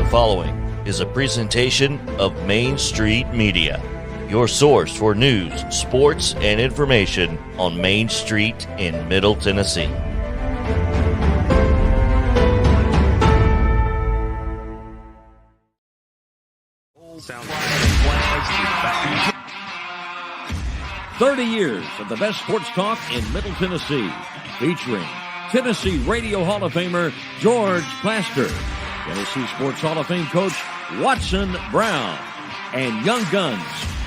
following is a presentation of Main Street Media, your source for news, sports, and information on Main Street in Middle Tennessee. Sounds like 30 years of the best sports talk in Middle Tennessee, featuring Tennessee Radio Hall of Famer George Plaster, Tennessee Sports Hall of Fame coach Watson Brown, and Young Guns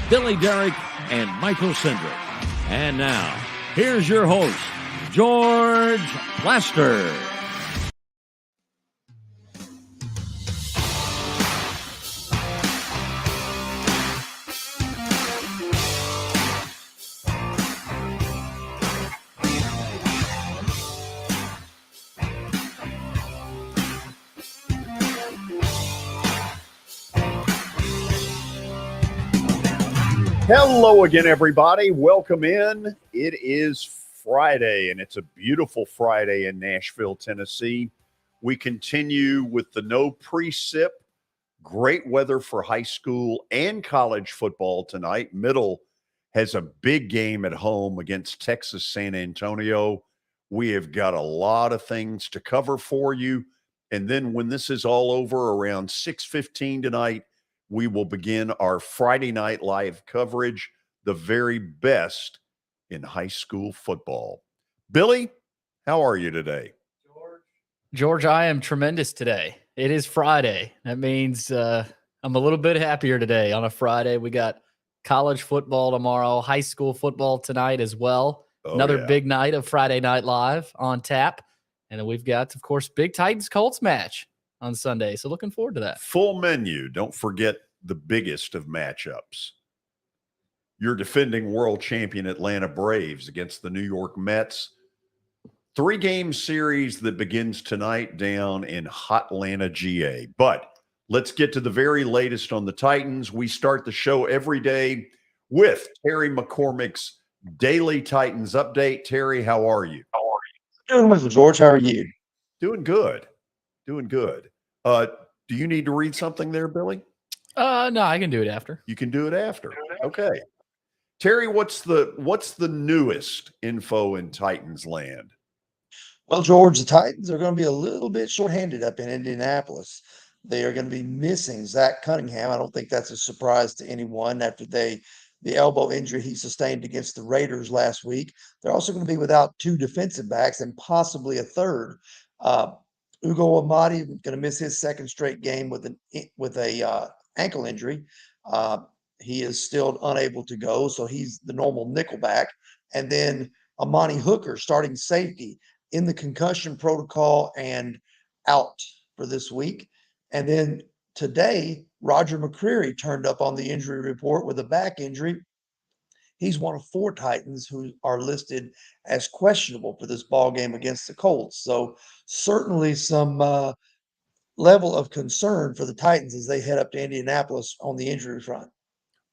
Billy Derrick and Michael Cindric. And now, here's your host, George Plaster. Hello again, everybody. Welcome in. It is Friday, and it's a beautiful Friday in Nashville, Tennessee. We continue with the no precip. Great weather for high school and college football tonight. Middle has a big game at home against Texas San Antonio. We have got a lot of things to cover for you. And then when this is all over around 6:15 tonight, we will begin our Friday night live coverage, the very best in high school football. Billy, how are you today? George, I am tremendous today. It is Friday. That means I'm a little bit happier today on a Friday. We got college football tomorrow, high school football tonight as well. Another big night of Friday Night Live on tap. And then we've got, of course, big Titans-Colts match on Sunday. So looking forward to that. Full menu. Don't forget the biggest of matchups. Your defending world champion Atlanta Braves against the New York Mets. 3-game series that begins tonight down in Hotlanta, GA. But let's get to the very latest on the Titans. We start the show every day with Terry McCormick's Daily Titans Update. Terry, how are you? Doing well, George. How are you? Doing good. Doing good. Do you need to read something there, Billy? No, I can do it after. You can do it after. Okay. Terry, what's the newest info in Titans land? Well, George, the Titans are going to be a little bit shorthanded up in Indianapolis. They are going to be missing Zach Cunningham. I don't think that's a surprise to anyone after the elbow injury he sustained against the Raiders last week. They're also going to be without 2 defensive backs and possibly a third. Ugo Amadi going to miss his second straight game with a ankle injury. He is still unable to go, so he's the normal nickelback. And then Amani Hooker, starting safety, in the concussion protocol and out for this week. And then today, Roger McCreary turned up on the injury report with a back injury. He's one of 4 Titans who are listed as questionable for this ball game against the Colts. So certainly some level of concern for the Titans as they head up to Indianapolis on the injury front.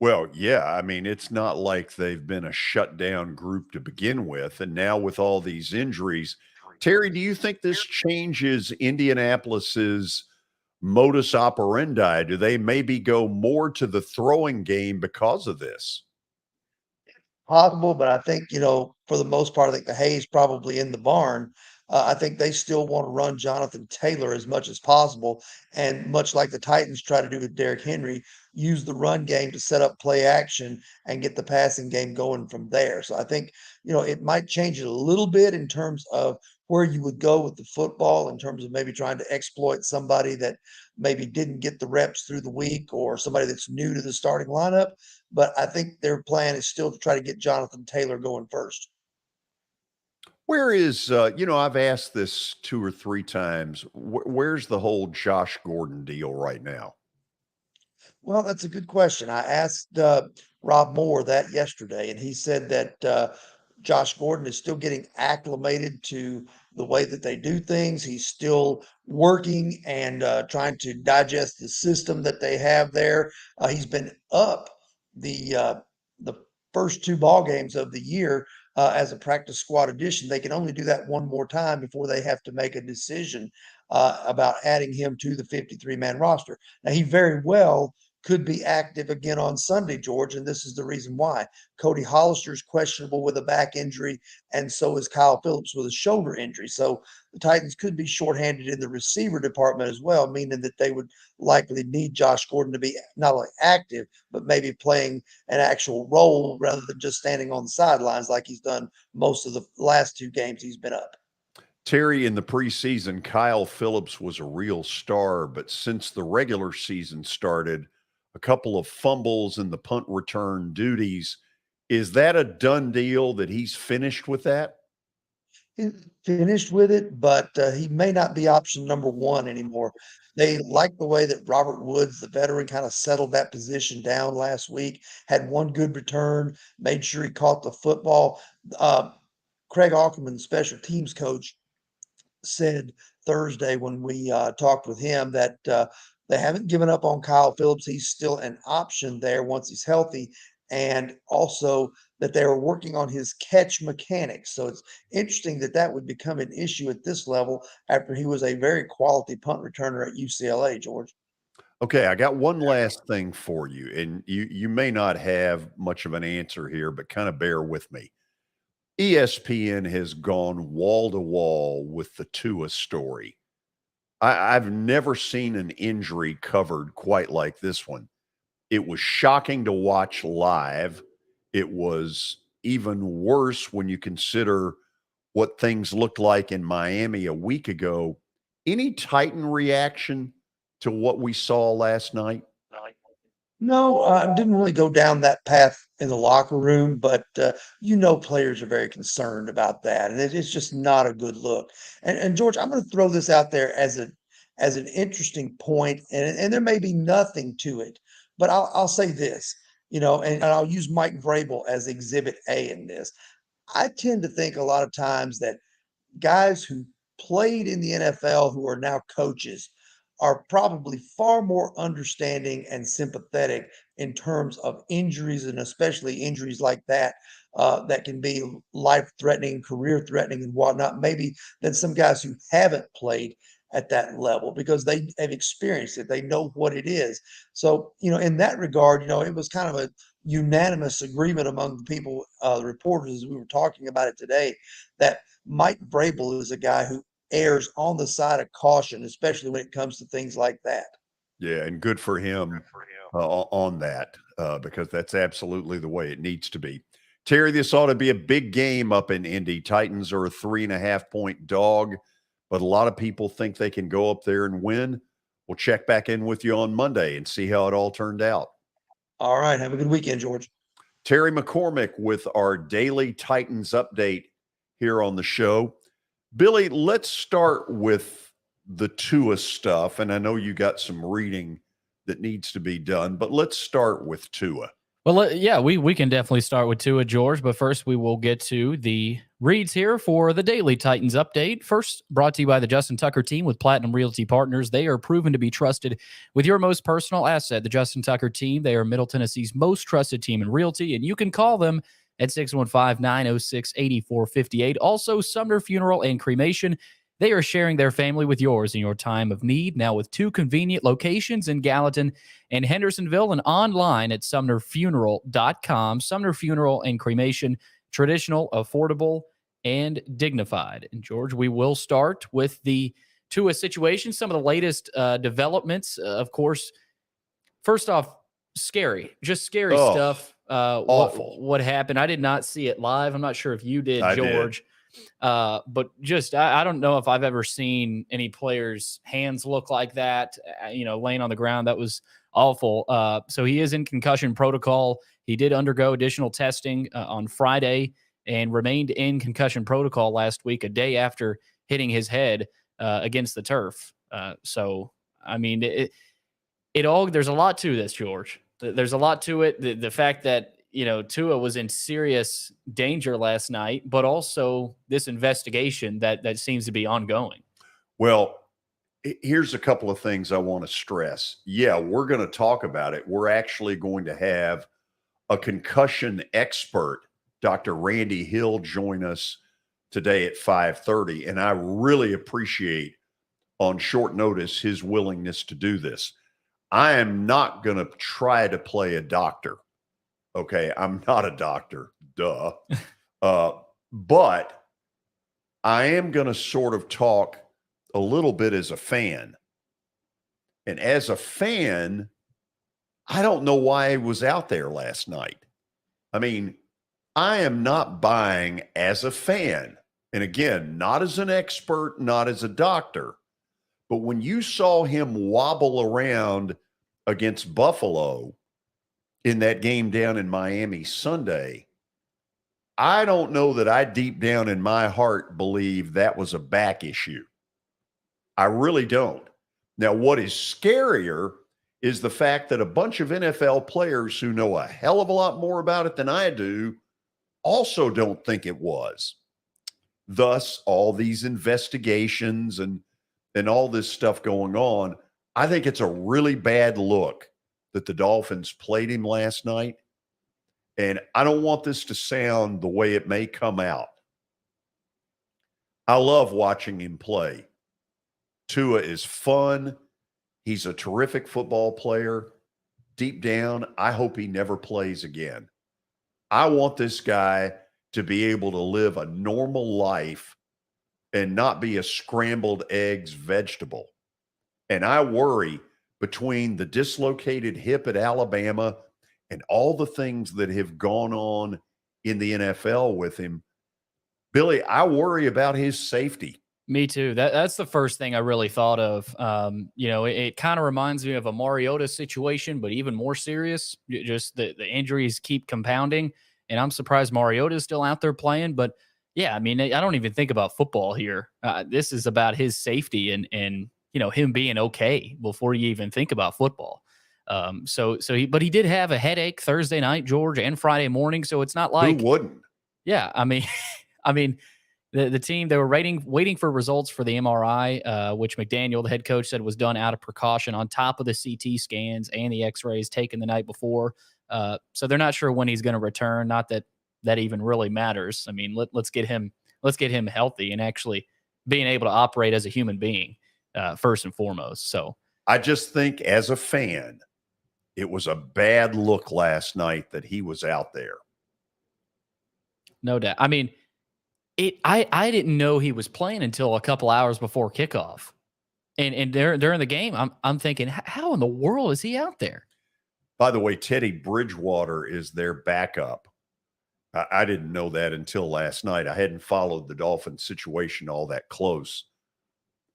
Well, yeah, I mean, it's not like they've been a shutdown group to begin with. And now with all these injuries, Terry, do you think this changes Indianapolis's modus operandi? Do they maybe go more to the throwing game because of this? Possible, but I think, for the most part, I think the hay's probably in the barn. I think they still want to run Jonathan Taylor as much as possible. And much like the Titans try to do with Derrick Henry, use the run game to set up play action and get the passing game going from there. So I think, it might change it a little bit in terms of where you would go with the football, in terms of maybe trying to exploit somebody that maybe didn't get the reps through the week or somebody that's new to the starting lineup. But I think their plan is still to try to get Jonathan Taylor going first. Where is, I've asked this 2 or 3 times, where's the whole Josh Gordon deal right now? Well, that's a good question. I asked Rob Moore that yesterday, and he said that Josh Gordon is still getting acclimated to the way that they do things. He's still working and trying to digest the system that they have there. He's been up the first 2 ball games of the year as a practice squad addition. They can only do that one more time before they have to make a decision about adding him to the 53-man roster. Now, he very well could be active again on Sunday, George, and this is the reason why. Cody Hollister is questionable with a back injury, and so is Kyle Phillips with a shoulder injury. So the Titans could be shorthanded in the receiver department as well, meaning that they would likely need Josh Gordon to be not only active, but maybe playing an actual role rather than just standing on the sidelines like he's done most of the last 2 games he's been up. Terry, in the preseason, Kyle Phillips was a real star, but since the regular season started, a couple of fumbles in the punt return duties. Is that a done deal that he's finished with that? He finished with it, but he may not be option number 1 anymore. They like the way that Robert Woods, the veteran, kind of settled that position down last week, had 1 good return, made sure he caught the football. Craig Ackerman, the special teams coach, said Thursday when we talked with him that they haven't given up on Kyle Phillips. He's still an option there once he's healthy, and also that they were working on his catch mechanics. So it's interesting that that would become an issue at this level after he was a very quality punt returner at UCLA, George. Okay, I got one last thing for you, and you may not have much of an answer here, but kind of bear with me. ESPN has gone wall to wall with the Tua story. I've never seen an injury covered quite like this one. It was shocking to watch live. It was even worse when you consider what things looked like in Miami a week ago. Any Titan reaction to what we saw last night? No, I didn't really go down that path in the locker room, but players are very concerned about that, and it's just not a good look. And George, I'm going to throw this out there as an interesting point, and there may be nothing to it, but I'll say this, and I'll use Mike Vrabel as Exhibit A in this. I tend to think a lot of times that guys who played in the NFL who are now coaches are probably far more understanding and sympathetic in terms of injuries, and especially injuries like that that can be life-threatening, career-threatening, and whatnot, maybe than some guys who haven't played at that level because they have experienced it. They know what it is. So, in that regard, it was kind of a unanimous agreement among the people, the reporters, as we were talking about it today, that Mike Vrabel is a guy who errs on the side of caution, especially when it comes to things like that. Yeah, and good for him on that because that's absolutely the way it needs to be. Terry, this ought to be a big game up in Indy. Titans are a 3.5-point dog, but a lot of people think they can go up there and win. We'll check back in with you on Monday and see how it all turned out. All right. Have a good weekend, George. Terry McCormick with our daily Titans update here on the show. Billy, let's start with the Tua stuff, and I know you got some reading that needs to be done, but let's start with Tua. Well, yeah, we can definitely start with Tua, George, but first we will get to the reads here for the Daily Titans Update. First, brought to you by the Justin Tucker team with Platinum Realty Partners. They are proven to be trusted with your most personal asset. The Justin Tucker team, they are Middle Tennessee's most trusted team in realty, and you can call them at 615-906-8458. Also, Sumner Funeral and Cremation. They are sharing their family with yours in your time of need, now with 2 convenient locations in Gallatin and Hendersonville, and online at sumnerfuneral.com. Sumner Funeral and Cremation, traditional, affordable, and dignified. And George, we will start with the Tua situation, some of the latest developments. Of course, first off, scary stuff. Awful. What happened? I did not see it live. I'm not sure if you did, George. But just I don't know if I've ever seen any players' hands look like that, laying on the ground. That was awful. So he is in concussion protocol. He did undergo additional testing on Friday and remained in concussion protocol last week, a day after hitting his head against the turf. So, I mean, there's a lot to this, George. There's a lot to it. The fact that, Tua was in serious danger last night, but also this investigation that seems to be ongoing. Well, here's a couple of things I want to stress. Yeah, we're going to talk about it. We're actually going to have a concussion expert Dr. Randy Hill join us today at 5:30, and I really appreciate on short notice his willingness to do this. I am not going to try to play a doctor. Okay, I'm not a doctor, duh. But I am going to sort of talk a little bit as a fan. And as a fan, I don't know why he was out there last night. I mean, I am not buying as a fan. And again, not as an expert, not as a doctor. But when you saw him wobble around against Buffalo in that game down in Miami Sunday, I don't know that I deep down in my heart believe that was a back issue. I really don't. Now, what is scarier is the fact that a bunch of NFL players who know a hell of a lot more about it than I do also don't think it was. Thus, all these investigations and all this stuff going on. I think it's a really bad look that the Dolphins played him last night. And I don't want this to sound the way it may come out. I love watching him play. Tua is fun. He's a terrific football player. Deep down, I hope he never plays again. I want this guy to be able to live a normal life and not be a scrambled eggs vegetable. And I worry between the dislocated hip at Alabama and all the things that have gone on in the NFL with him, Billy, I worry about his safety. Me too. That's the first thing I really thought of. It kind of reminds me of a Mariota situation, but even more serious. Just the injuries keep compounding, and I'm surprised Mariota is still out there playing. But yeah, I mean, I don't even think about football here. This is about his safety and him being okay before you even think about football. But he did have a headache Thursday night, George, and Friday morning. So it's not like who wouldn't? Yeah, I mean, the team, they were waiting for results for the MRI, which McDaniel, the head coach, said was done out of precaution on top of the CT scans and the X-rays taken the night before. So they're not sure when he's going to return. Not that even really matters. I mean, let's get him healthy and actually being able to operate as a human being first and foremost. So I just think as a fan, it was a bad look last night that he was out there. No doubt. I mean, I didn't know he was playing until a couple hours before kickoff, and during the game, I'm thinking, how in the world is he out there? By the way, Teddy Bridgewater is their backup. I didn't know that until last night. I hadn't followed the Dolphins situation all that close.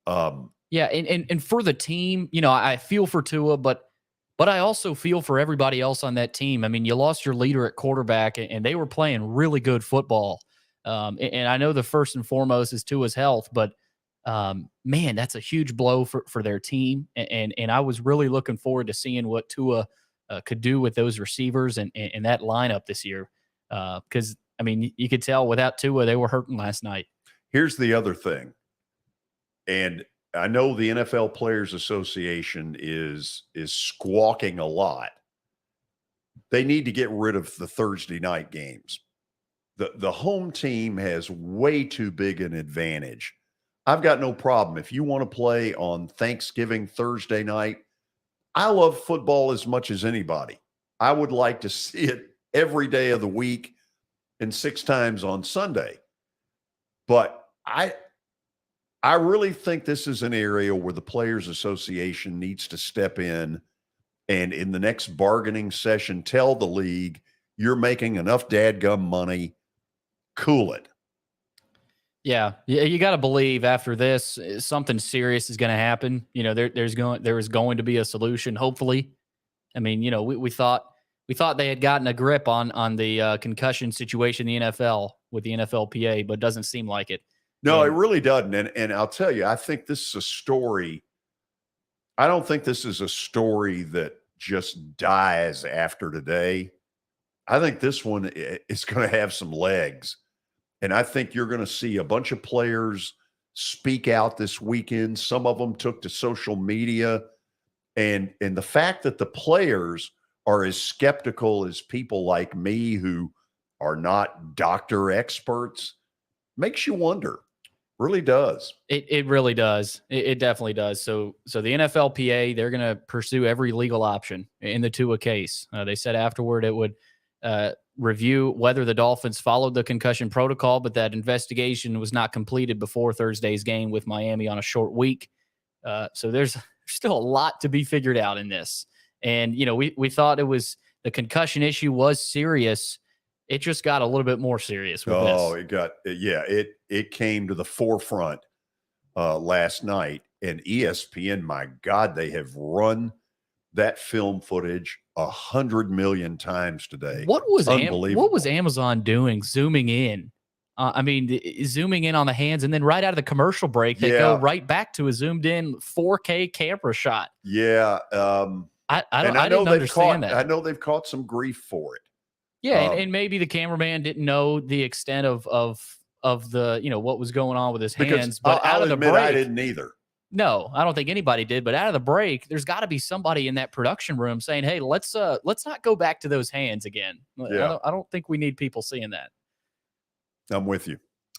Yeah, and for the team, I feel for Tua, but I also feel for everybody else on that team. I mean, you lost your leader at quarterback, and they were playing really good football. And I know the first and foremost is Tua's health, but man, that's a huge blow for their team. And I was really looking forward to seeing what Tua could do with those receivers and that lineup this year. Because, I mean, you could tell without Tua, they were hurting last night. Here's the other thing. And I know the NFL Players Association is squawking a lot. They need to get rid of the Thursday night games. The home team has way too big an advantage. I've got no problem. If you want to play on Thanksgiving Thursday night, I love football as much as anybody. I would like to see it every day of the week and 6 times on Sunday. But I really think this is an area where the Players Association needs to step in and in the next bargaining session tell the league, you're making enough dadgum money, cool it. Yeah, you got to believe after this, something serious is going to happen. There is going to be a solution, hopefully. I mean, we thought they had gotten a grip on the concussion situation in the NFL with the NFLPA, but it doesn't seem like it. No, it really doesn't. And I'll tell you, I think this is a story. I don't think this is a story that just dies after today. I think this one is going to have some legs. And I think you're going to see a bunch of players speak out this weekend. Some of them took to social media. And the fact that the players are as skeptical as people like me who are not doctor experts makes you wonder. Really does. It really does. It definitely does. So the NFLPA, they're going to pursue every legal option in the Tua case. They said afterward it would review whether the Dolphins followed the concussion protocol, but that investigation was not completed before Thursday's game with Miami on a short week. So there's still a lot to be figured out in this. And, we thought it was the concussion issue was serious. It just got a little bit more serious with this. It came to the forefront last night, and ESPN, my God, they have run that film footage 100 million times today. What was Amazon doing? Zooming in? Zooming in on the hands, and then right out of the commercial break, they go right back to a zoomed in 4K camera shot. Yeah. I didn't understand that. I know they've caught some grief for it. Yeah, and maybe the cameraman didn't know the extent of the what was going on with his hands. But out of the break, I didn't either. No, I don't think anybody did. But out of the break, there's got to be somebody in that production room saying, "Hey, let's not go back to those hands again." Yeah. I don't think we need people seeing that. I'm with you.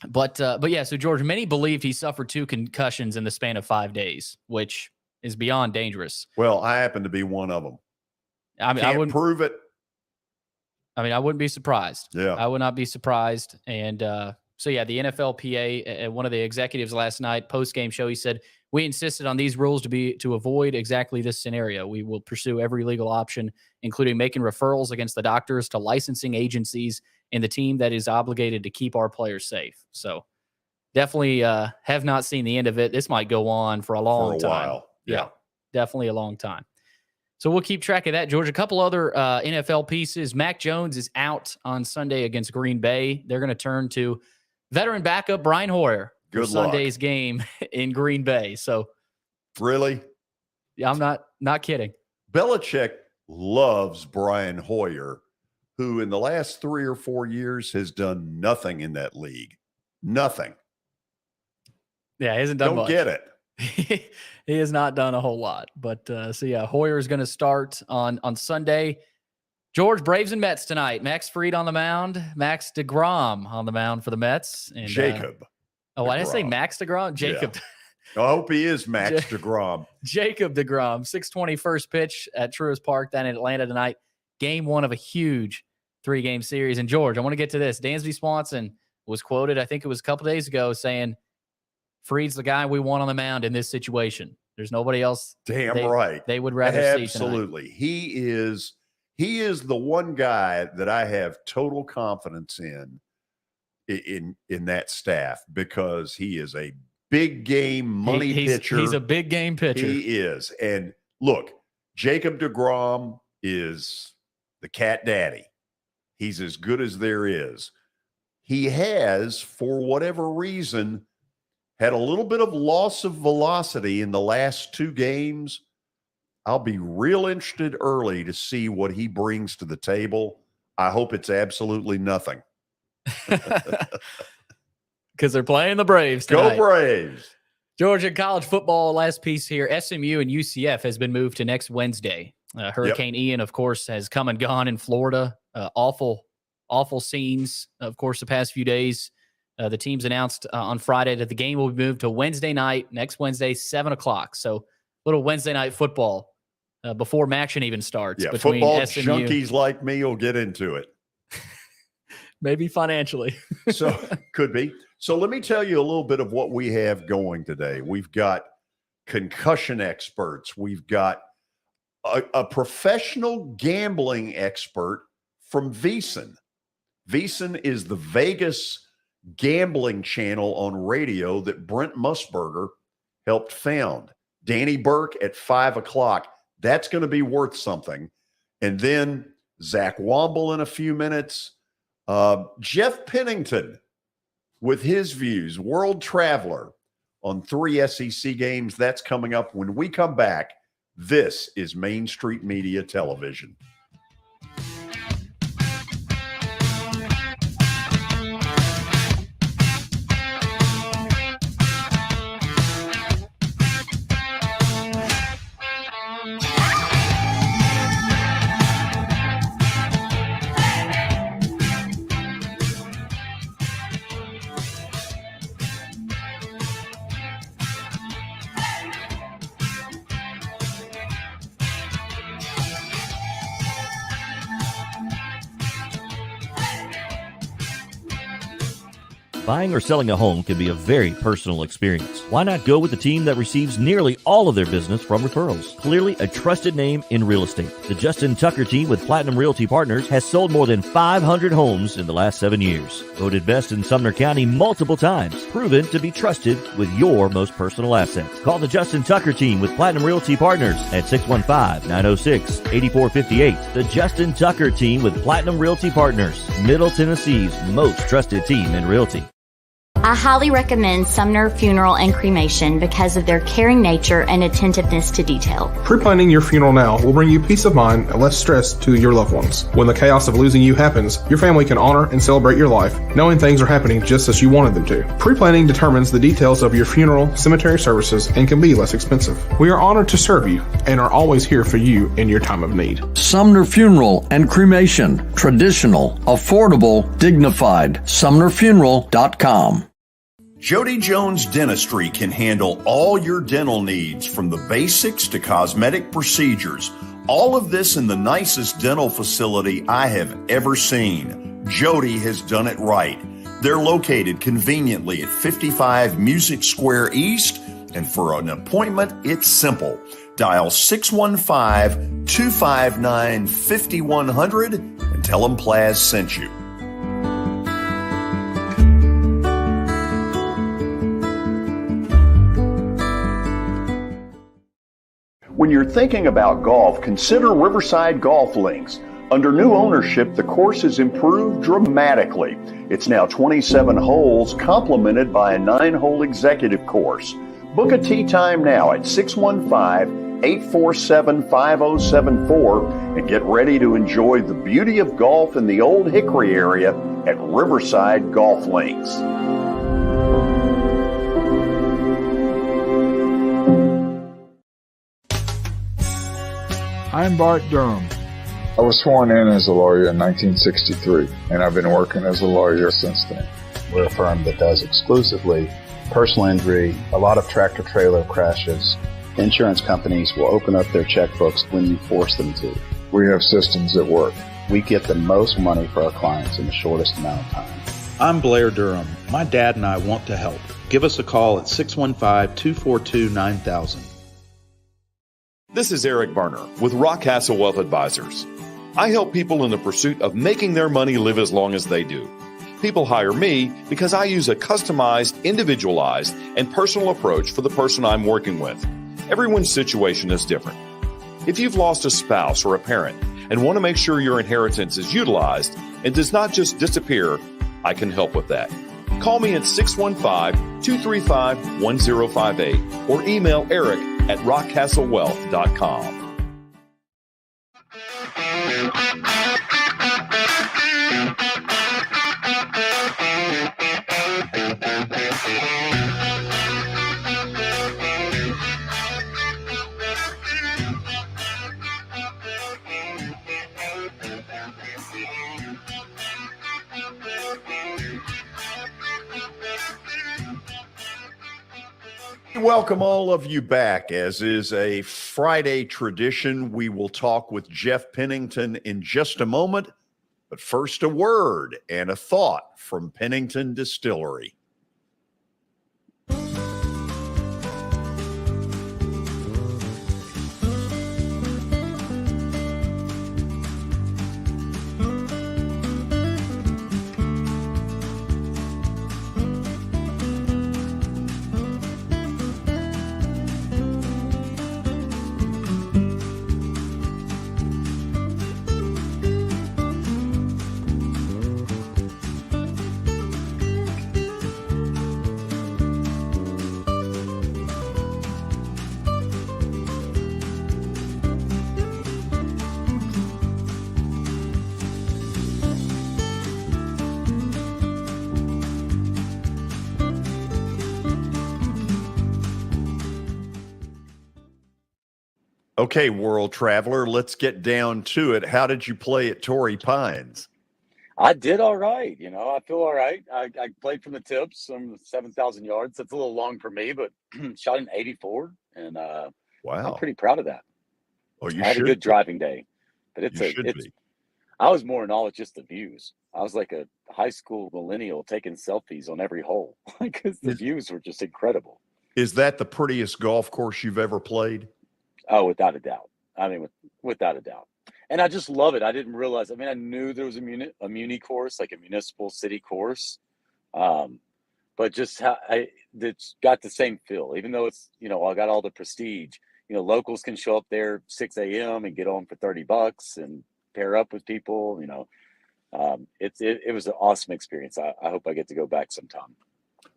But yeah. So George, many believed he suffered 2 concussions in the span of 5 days, which is beyond dangerous. Well, I happen to be one of them. I wouldn't prove it. I wouldn't be surprised. Yeah. I would not be surprised. And so, yeah, the NFLPA, one of the executives last night, post-game show, he said, "We insisted on these rules to avoid exactly this scenario. We will pursue every legal option, including making referrals against the doctors to licensing agencies and the team that is obligated to keep our players safe." So definitely have not seen the end of it. This might go on for a long time. While. Yeah, definitely a long time. So we'll keep track of that, George. A couple other NFL pieces. Mac Jones is out on Sunday against Green Bay. They're going to turn to veteran backup Brian Hoyer for Sunday's game in Green Bay. So, really? Yeah, I'm not kidding. Belichick loves Brian Hoyer, who in the last 3 or 4 years has done nothing in that league. Nothing. Yeah, he hasn't done much. Don't get it. He has not done a whole lot. But Hoyer is going to start on Sunday. George, Braves and Mets tonight. Max Fried on the mound. Max DeGrom on the mound for the Mets. And, Jacob. Why did I say Max DeGrom? Jacob. Yeah. I hope he is Max DeGrom. Jacob DeGrom, 6:20 first pitch at Truist Park down in Atlanta tonight. Game 1 of a huge 3-game series. And George, I want to get to this. Dansby Swanson was quoted, I think it was a couple days ago, saying, "Fried's the guy we want on the mound in this situation. There's nobody else." Damn right. They would rather see tonight. Absolutely. He is the one guy that I have total confidence in that staff, because he is a big game money pitcher. He's a big game pitcher. He is. And look, Jacob DeGrom is the cat daddy. He's as good as there is. He has, for whatever reason, had a little bit of loss of velocity in the last 2 games. I'll be real interested early to see what he brings to the table. I hope it's absolutely nothing. Because they're playing the Braves tonight. Go Braves. Georgia college football, last piece here. SMU and UCF has been moved to next Wednesday. Hurricane Ian, of course, has come and gone in Florida. Awful scenes, of course, the past few days. The teams announced on Friday that the game will be moved to Wednesday night, next Wednesday, 7 o'clock. So little Wednesday night football before action even starts. Yeah, between football SMU. junkies like me will get into it. Maybe financially. So could be. So let me tell you a little bit of what we have going today. We've got concussion experts. We've got a professional gambling expert from VSiN. VSiN is the Vegas gambling channel on radio that Brent Musburger helped found. Danny Burke at 5 o'clock. That's going to be worth something. And then Zach Womble in a few minutes. Jeff Pennington with his views, world traveler on 3 SEC games. That's coming up when we come back. This is Main Street Media Television. Buying or selling a home can be a very personal experience. Why not go with the team that receives nearly all of their business from referrals? Clearly a trusted name in real estate. The Justin Tucker team with Platinum Realty Partners has sold more than 500 homes in the last 7 years. Voted best in Sumner County multiple times. Proven to be trusted with your most personal assets. Call the Justin Tucker team with Platinum Realty Partners at 615-906-8458. The Justin Tucker team with Platinum Realty Partners, Middle Tennessee's most trusted team in realty. I highly recommend Sumner Funeral and Cremation because of their caring nature and attentiveness to detail. Pre-planning your funeral now will bring you peace of mind and less stress to your loved ones. When the chaos of losing you happens, your family can honor and celebrate your life, knowing things are happening just as you wanted them to. Pre-planning determines the details of your funeral, cemetery services, and can be less expensive. We are honored to serve you and are always here for you in your time of need. Sumner Funeral and Cremation. Traditional, affordable, dignified. SumnerFuneral.com. Jody Jones Dentistry can handle all your dental needs, from the basics to cosmetic procedures. All of this in the nicest dental facility I have ever seen. Jody has done it right. They're located conveniently at 55 Music Square East, and for an appointment, it's simple. Dial 615-259-5100 and tell them Plaz sent you. When you're thinking about golf, consider Riverside Golf Links. Under new ownership, the course has improved dramatically. It's now 27 holes, complemented by a 9-hole executive course. Book a tee time now at 615-847-5074 and get ready to enjoy the beauty of golf in the Old Hickory area at Riverside Golf Links. I'm Bart Durham. I was sworn in as a lawyer in 1963, and I've been working as a lawyer since then. We're a firm that does exclusively personal injury, a lot of tractor-trailer crashes. Insurance companies will open up their checkbooks when you force them to. We have systems that work. We get the most money for our clients in the shortest amount of time. I'm Blair Durham. My dad and I want to help. Give us a call at 615-242-9000. This is Eric Berner with Rockcastle Wealth Advisors. I help people in the pursuit of making their money live as long as they do. People hire me because I use a customized, individualized, and personal approach for the person I'm working with. Everyone's situation is different. If you've lost a spouse or a parent and want to make sure your inheritance is utilized and does not just disappear, I can help with that. Call me at 615-235-1058 or email Eric at rockcastlewealth.com. Welcome all of you back. As is a Friday tradition, we will talk with Jeff Pennington in just a moment. But first, a word and a thought from Pennington Distillery. Okay, world traveler, let's get down to it. How did you play at Torrey Pines? I did all right. I feel all right. I played from the tips, some 7,000 yards. That's a little long for me, but shot in 84, and wow, I'm pretty proud of that. Oh, you I had a good driving day, but I was more in awe with just the views. I was like a high school millennial taking selfies on every hole because the views were just incredible. Is that the prettiest golf course you've ever played? Oh, without a doubt. I mean, without a doubt. And I just love it. I didn't realize. I mean, I knew there was a muni course, like a municipal city course, but just how it's got the same feel. Even though it's I got all the prestige. Locals can show up there 6 a.m. and get on for $30 and pair up with people. It was an awesome experience. I hope I get to go back sometime.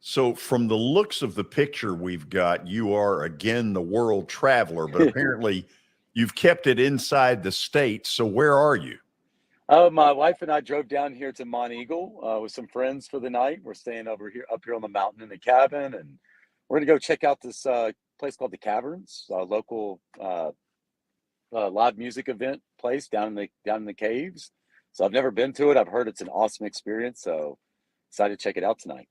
So from the looks of the picture we've got, you are again the world traveler, but apparently you've kept it inside the state. So where are you? My wife and I drove down here to Mont Eagle with some friends for the night. We're staying up here on the mountain in the cabin, and we're gonna go check out this place called the Caverns, a local live music event place down in the caves. So I've never been to it. I've heard it's an awesome experience. So excited to check it out tonight.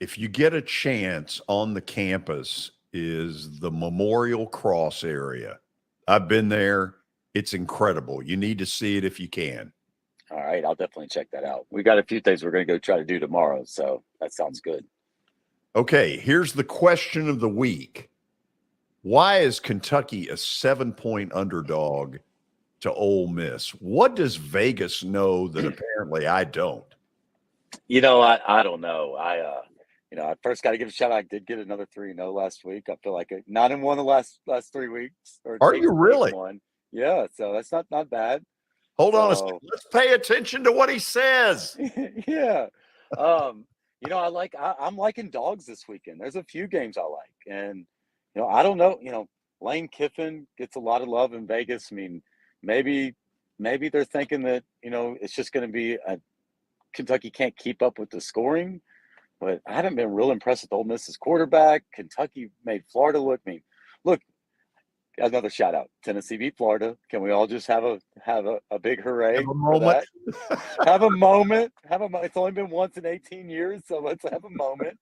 If you get a chance, on the campus is the Memorial Cross area. I've been there. It's incredible. You need to see it if you can. All right. I'll definitely check that out. We got a few things we're going to go try to do tomorrow. So that sounds good. Okay. Here's the question of the week. Why is Kentucky a 7-point underdog to Ole Miss? What does Vegas know that apparently I don't? I don't know. I first got to give a shout out. I did get another 3-0 last week. I feel like not in one of the last 3 weeks. Are you really? One. Yeah, so that's not bad. Hold on a second. Let's pay attention to what he says. Yeah. I'm liking dogs this weekend. There's a few games I like. And, I don't know, Lane Kiffin gets a lot of love in Vegas. I mean, maybe they're thinking that, it's just going to be Kentucky can't keep up with the scoring. But I haven't been real impressed with Ole Miss's quarterback. Kentucky made Florida look mean. Look, another shout out. Tennessee beat Florida. Can we all just have a big hooray? Have a moment. Have a moment. It's only been once in 18 years, so let's have a moment.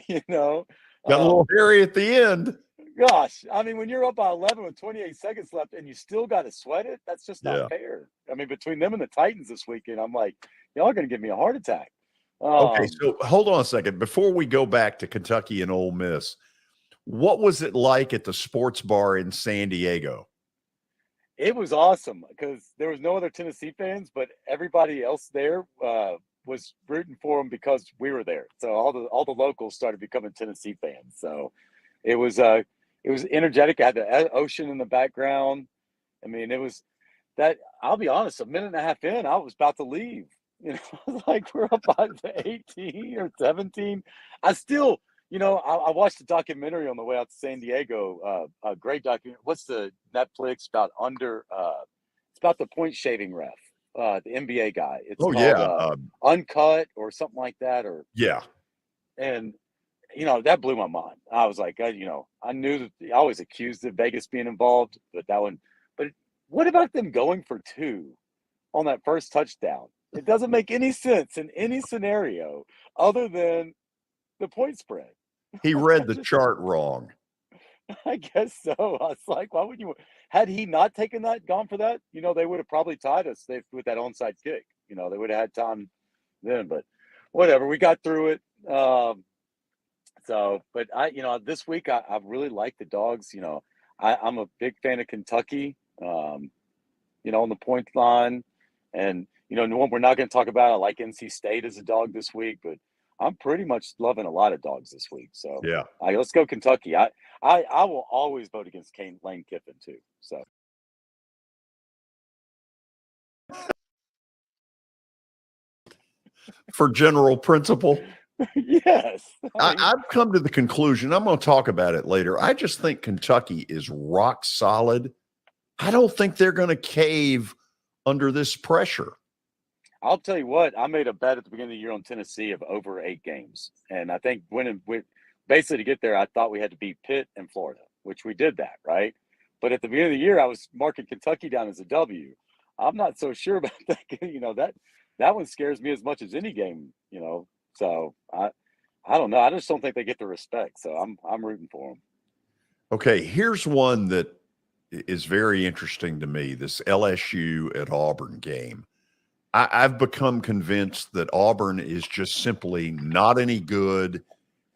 Got a little hairy at the end. Gosh, I mean, when you're up by 11 with 28 seconds left and you still got to sweat it, that's just not fair. I mean, between them and the Titans this weekend, I'm like, y'all are going to give me a heart attack. Okay, so hold on a second. Before we go back to Kentucky and Ole Miss, what was it like at the sports bar in San Diego? It was awesome because there was no other Tennessee fans, but everybody else there was rooting for them because we were there. So all the locals started becoming Tennessee fans. So it was energetic. I had the ocean in the background. I mean, it was that. I'll be honest. A minute and a half in, I was about to leave. Like we're up by 18 or 17. I still, I watched a documentary on the way out to San Diego. A great documentary. What's the Netflix about it's about the point shaving ref, the NBA guy. It's called Uncut or something like that. And that blew my mind. I was like, I knew that I always accused of Vegas being involved, but that one. But what about them going for 2 on that first touchdown? It doesn't make any sense in any scenario other than the point spread. He read the chart wrong. I guess so. I was like, why would you? Had he not taken that, gone for that, they would have probably tied us with that onside kick. They would have had time then. But whatever, we got through it. But this week I really like the dogs. I'm a big fan of Kentucky. On the point line, and we're not going to talk about. I like NC State as a dog this week, but I'm pretty much loving a lot of dogs this week. So yeah, let's go Kentucky. I will always vote against Lane Kiffin too. So for general principle. Yes. I've come to the conclusion. I'm going to talk about it later. I just think Kentucky is rock solid. I don't think they're going to cave under this pressure. I'll tell you what, I made a bet at the beginning of the year on Tennessee of over 8 games. And I think basically to get there, I thought we had to beat Pitt and Florida, which we did that, right? But at the beginning of the year, I was marking Kentucky down as a W. I'm not so sure about that. That one scares me as much as any game, So I don't know. I just don't think they get the respect. So I'm rooting for them. Okay, here's one that is very interesting to me, this LSU at Auburn game. I've become convinced that Auburn is just simply not any good,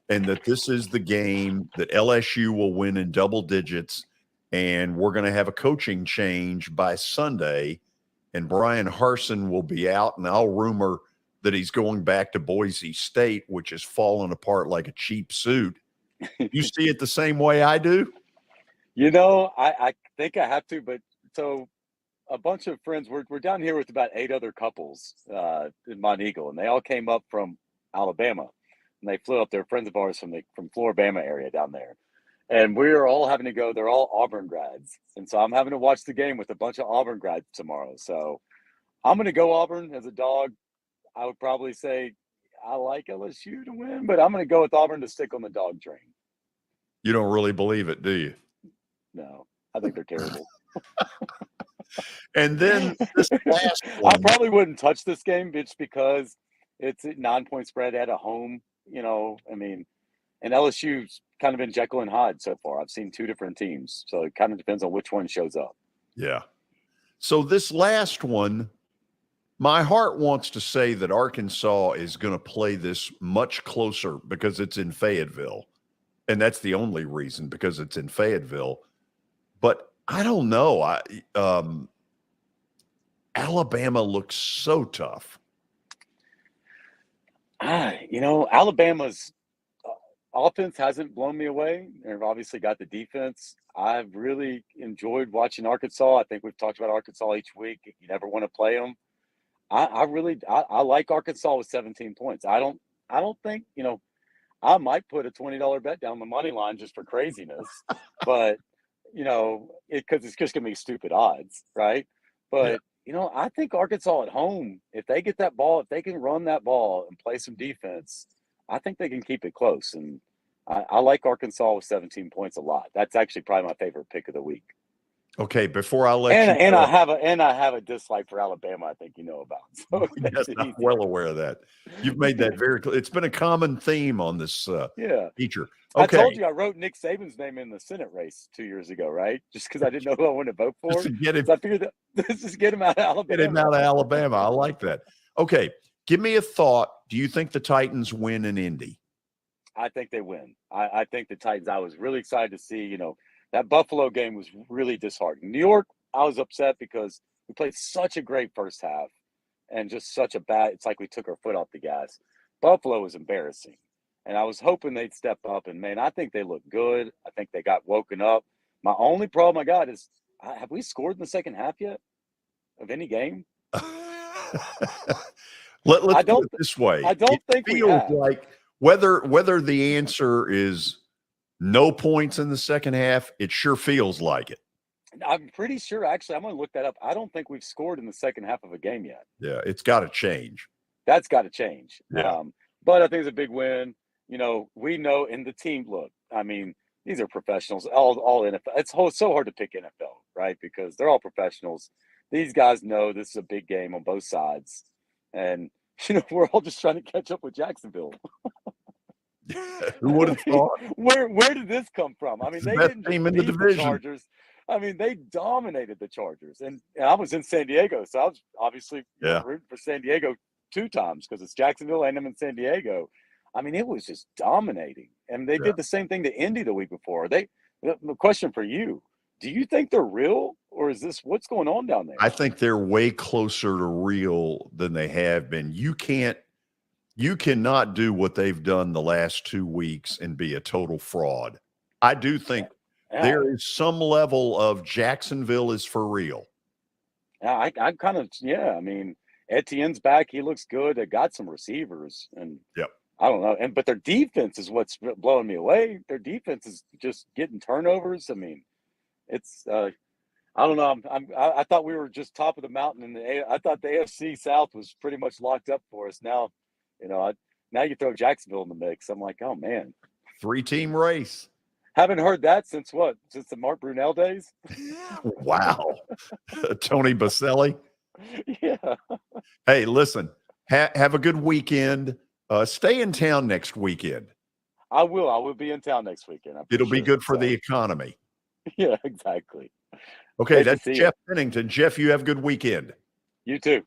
and that this is the game that LSU will win in double digits, and we're going to have a coaching change by Sunday, and Brian Harsin will be out, and I'll rumor that he's going back to Boise State, which has fallen apart like a cheap suit. You see it the same way I do? I think I have to, but so a bunch of friends, we're down here with about 8 other couples in Mont Eagle, and they all came up from Alabama, and they flew up. They're friends of ours from Floribama area down there, and we're all having to go. They're all Auburn grads, and so I'm having to watch the game with a bunch of Auburn grads tomorrow. So I'm going to go Auburn as a dog. I would probably say I like LSU to win, but I'm going to go with Auburn to stick on the dog train. You don't really believe it, do you? No, I think they're terrible. And then this last one. I probably wouldn't touch this game just because it's a 9-point spread at a home. And LSU's kind of been Jekyll and Hyde so far. I've seen 2 different teams, so it kind of depends on which one shows up. Yeah. So this last one, my heart wants to say that Arkansas is going to play this much closer because it's in Fayetteville. And that's the only reason, because it's in Fayetteville. But I don't know. Alabama looks so tough. Alabama's offense hasn't blown me away. They've obviously got the defense. I've really enjoyed watching Arkansas. I think we've talked about Arkansas each week. You never want to play them. I like Arkansas with 17 points. I don't think, I might put a $20 bet down the money line just for craziness, but because it's just going to be stupid odds, right? But I think Arkansas at home, if they get that ball, if they can run that ball and play some defense, I think they can keep it close. And I like Arkansas with 17 points a lot. That's actually probably my favorite pick of the week. Okay, before I let and, you and go, I have a dislike for Alabama. I think you know about. So yes, I'm well aware of that. You've made that very clear. It's been a common theme on this feature. Okay. I told you I wrote Nick Saban's name in the Senate race 2 years ago, right? Just because I didn't know who I wanted to vote for. Just to get him, so I figured just get him out of Alabama. Get him out of Alabama. I like that. Okay, give me a thought. Do you think the Titans win in Indy? I think they win. I think the Titans. I was really excited to see. That Buffalo game was really disheartening. New York, I was upset because we played such a great first half and just such a bad – it's like we took our foot off the gas. Buffalo was embarrassing, and I was hoping they'd step up. And, man, I think they look good. I think they got woken up. My only problem I got is have we scored in the second half yet of any game? Let's put it this way. I don't think we have. Like whether the answer is no points in the second half, it sure feels like it. I'm pretty sure, actually, I'm going to look that up. I don't think we've scored in the second half of a game yet. Yeah, it's got to change. That's got to change. Yeah. But I think it's a big win. We know in the team, look, these are professionals, all NFL. It's so hard to pick NFL, right? Because they're all professionals. These guys know this is a big game on both sides. And, we're all just trying to catch up with Jacksonville. Who would have thought? Where did this come from? They didn't team in the division. Chargers. They dominated the Chargers, and I was in San Diego, so I was obviously rooting for San Diego 2 times because it's Jacksonville and I'm in San Diego. It was just dominating, and they did the same thing to Indy the week before. The question for you: do you think they're real, or is this what's going on down there? I think they're way closer to real than they have been. You cannot do what they've done the last 2 weeks and be a total fraud. I do think there is some level of Jacksonville is for real. Yeah, I kind of, Etienne's back. He looks good. They got some receivers, and I don't know. But their defense is what's blowing me away. Their defense is just getting turnovers. It's I don't know. I thought we were just top of the mountain I thought the AFC South was pretty much locked up for us. Now, now you throw Jacksonville in the mix. I'm like, oh man, 3-team race. Haven't heard that since what? Since the Mark Brunell days? Wow. Tony Baselli. Yeah. Hey, listen, have a good weekend. Stay in town next weekend. I will. I will be in town next weekend. It'll be good for the economy. Yeah, exactly. Okay, Nice that's Jeff Pennington. Jeff, you have a good weekend. You too.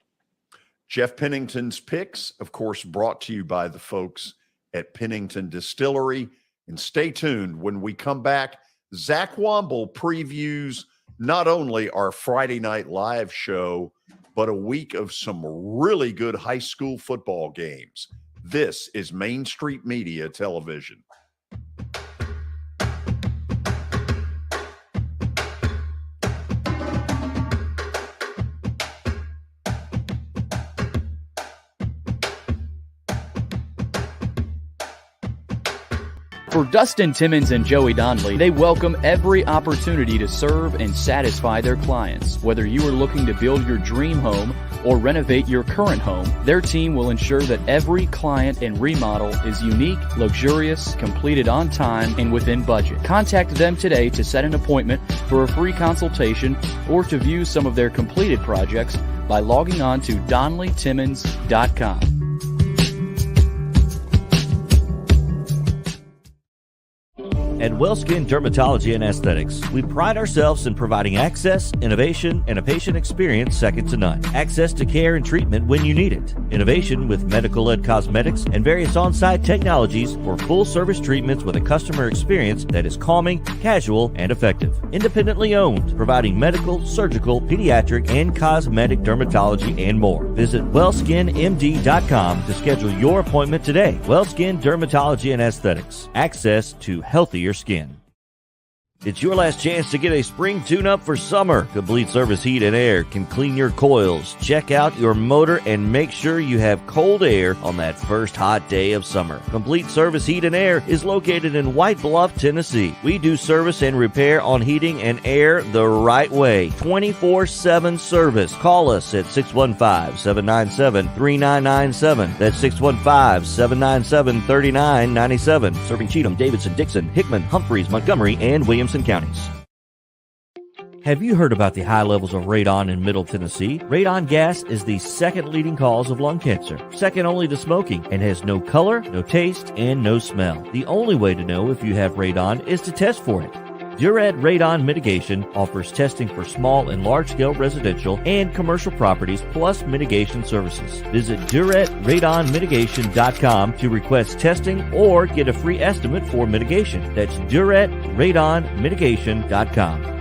Jeff Pennington's picks, of course, brought to you by the folks at Pennington Distillery. And stay tuned. When we come back, Zach Womble previews not only our Friday Night Live show, but a week of some really good high school football games. This is Main Street Media Television. For Dustin Timmons and Joey Donnelly, they welcome every opportunity to serve and satisfy their clients. Whether you are looking to build your dream home or renovate your current home, their team will ensure that every client and remodel is unique, luxurious, completed on time, and within budget. Contact them today to set an appointment for a free consultation or to view some of their completed projects by logging on to DonnellyTimmons.com. At WellSkin Dermatology and Aesthetics, we pride ourselves in providing access, innovation, and a patient experience second to none. Access to care and treatment when you need it. Innovation with medical-led cosmetics and various on-site technologies for full-service treatments with a customer experience that is calming, casual, and effective. Independently owned, providing medical, surgical, pediatric, and cosmetic dermatology and more. Visit WellSkinMD.com to schedule your appointment today. WellSkin Dermatology and Aesthetics. Access to healthier skin. It's your last chance to get a spring tune-up for summer. Complete Service Heat and Air can clean your coils, check out your motor, and make sure you have cold air on that first hot day of summer. Complete Service Heat and Air is located in White Bluff, Tennessee. We do service and repair on heating and air the right way. 24/7 service. Call us at 615-797-3997. That's 615-797-3997. Serving Cheatham, Davidson, Dixon, Hickman, Humphreys, Montgomery, and Williamson counties. Have you heard about the high levels of radon in Middle Tennessee? Radon gas is the second leading cause of lung cancer, second only to smoking, and has no color, no taste, and no smell. The only way to know if you have radon is to test for it. Duret Radon Mitigation offers testing for small and large-scale residential and commercial properties, plus mitigation services. Visit DuretRadonMitigation.com to request testing or get a free estimate for mitigation. That's DuretRadonMitigation.com.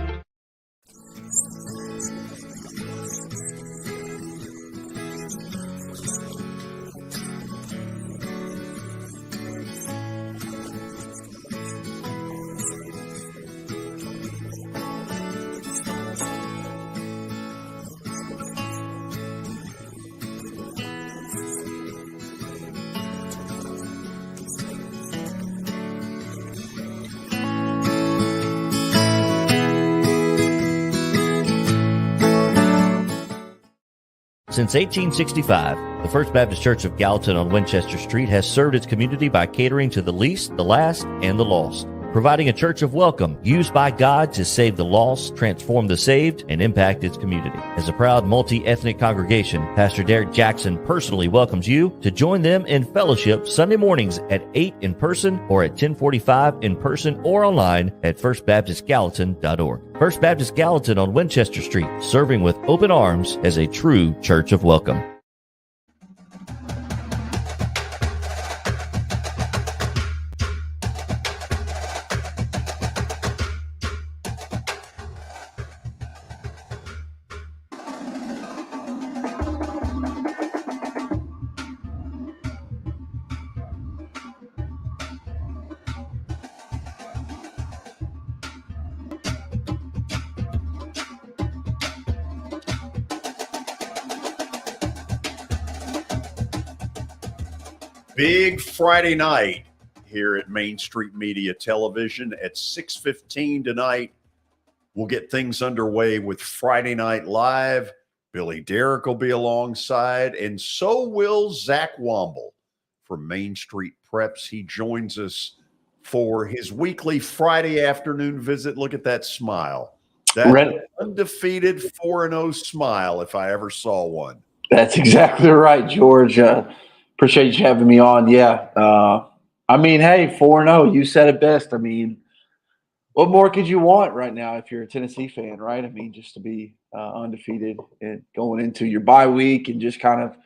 Since 1865, the First Baptist Church of Gallatin on Winchester Street has served its community by catering to the least, the last, and the lost, providing a church of welcome used by God to save the lost, transform the saved, and impact its community. As a proud multi-ethnic congregation, Pastor Derek Jackson personally welcomes you to join them in fellowship Sunday mornings at 8 in person or at 1045 in person or online at firstbaptistgallatin.org. First Baptist Gallatin on Winchester Street, serving with open arms as a true church of welcome. Big Friday night here at Main Street Media Television at 6:15 tonight. We'll get things underway with Friday Night Live. Billy Derrick will be alongside, and so will Zach Womble from Main Street Preps. He joins us for his weekly Friday afternoon visit. Look at that smile. That undefeated 4-0 smile, if I ever saw one. That's exactly right, George. Appreciate you having me on. Yeah. I mean, hey, 4-0, you said it best. I mean, what more could you want right now if you're a Tennessee fan, right? I mean, just to be undefeated and going into your bye week and just kind of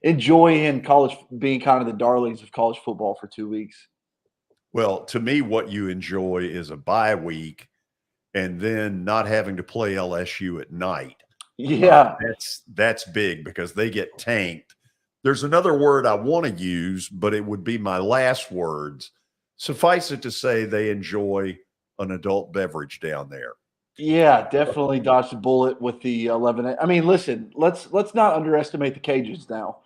enjoying college, being kind of the darlings of college football for 2 weeks. Well, to me, what you enjoy is a bye week and then not having to play LSU at night. Yeah. That's big because they get tanked. There's another word I want to use, but it would be my last words. Suffice it to say they enjoy an adult beverage down there. Yeah, definitely dodged a bullet with the 11. I mean, listen, let's not underestimate the Cajuns now.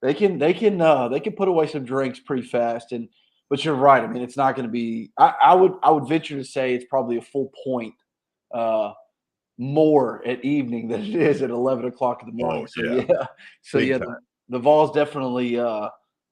They can put away some drinks pretty fast, but you're right. I mean, it's not going to be. I would venture to say it's probably a full point more at evening than it is at 11 o'clock in the morning. The Vols definitely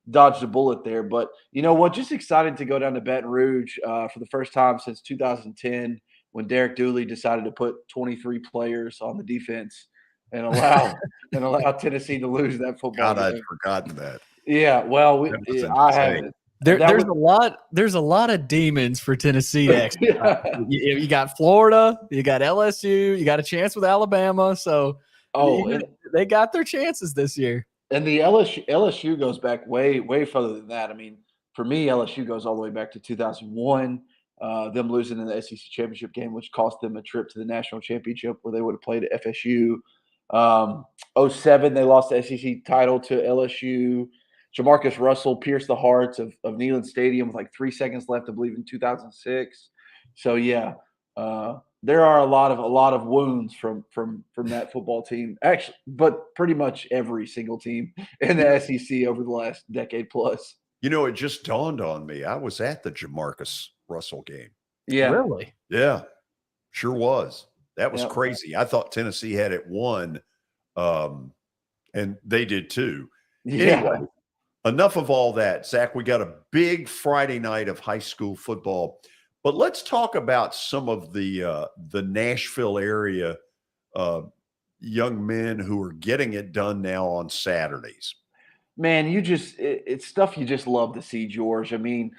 dodged a bullet there. But you know what? Just excited to go down to Baton Rouge for the first time since 2010 when Derek Dooley decided to put 23 players on the defense and allow Tennessee to lose that football game. I'd forgotten that. Yeah, well, I haven't. There's a lot of demons for Tennessee next. You got Florida, you got LSU, you got a chance with Alabama. So they got their chances this year. And the LSU goes back way further than that. I mean, for me, LSU goes all the way back to 2001. Them losing in the SEC championship game, which cost them a trip to the national championship where they would have played at FSU. 2007, they lost the SEC title to LSU. Jamarcus Russell pierced the hearts of Neyland Stadium with like 3 seconds left, I believe, in 2006. So yeah, there are a lot of wounds from that football team, actually, but pretty much every single team in the SEC over the last decade plus. You know, it just dawned on me. I was at the Jamarcus Russell game. Yeah, really? Yeah, sure was. That was crazy. I thought Tennessee had it won, and they did too. Yeah. Anyway, enough of all that. Zach, we got a big Friday night of high school football, but let's talk about some of the Nashville area young men who are getting it done now on Saturdays. Man, it's stuff you just love to see, George. I mean,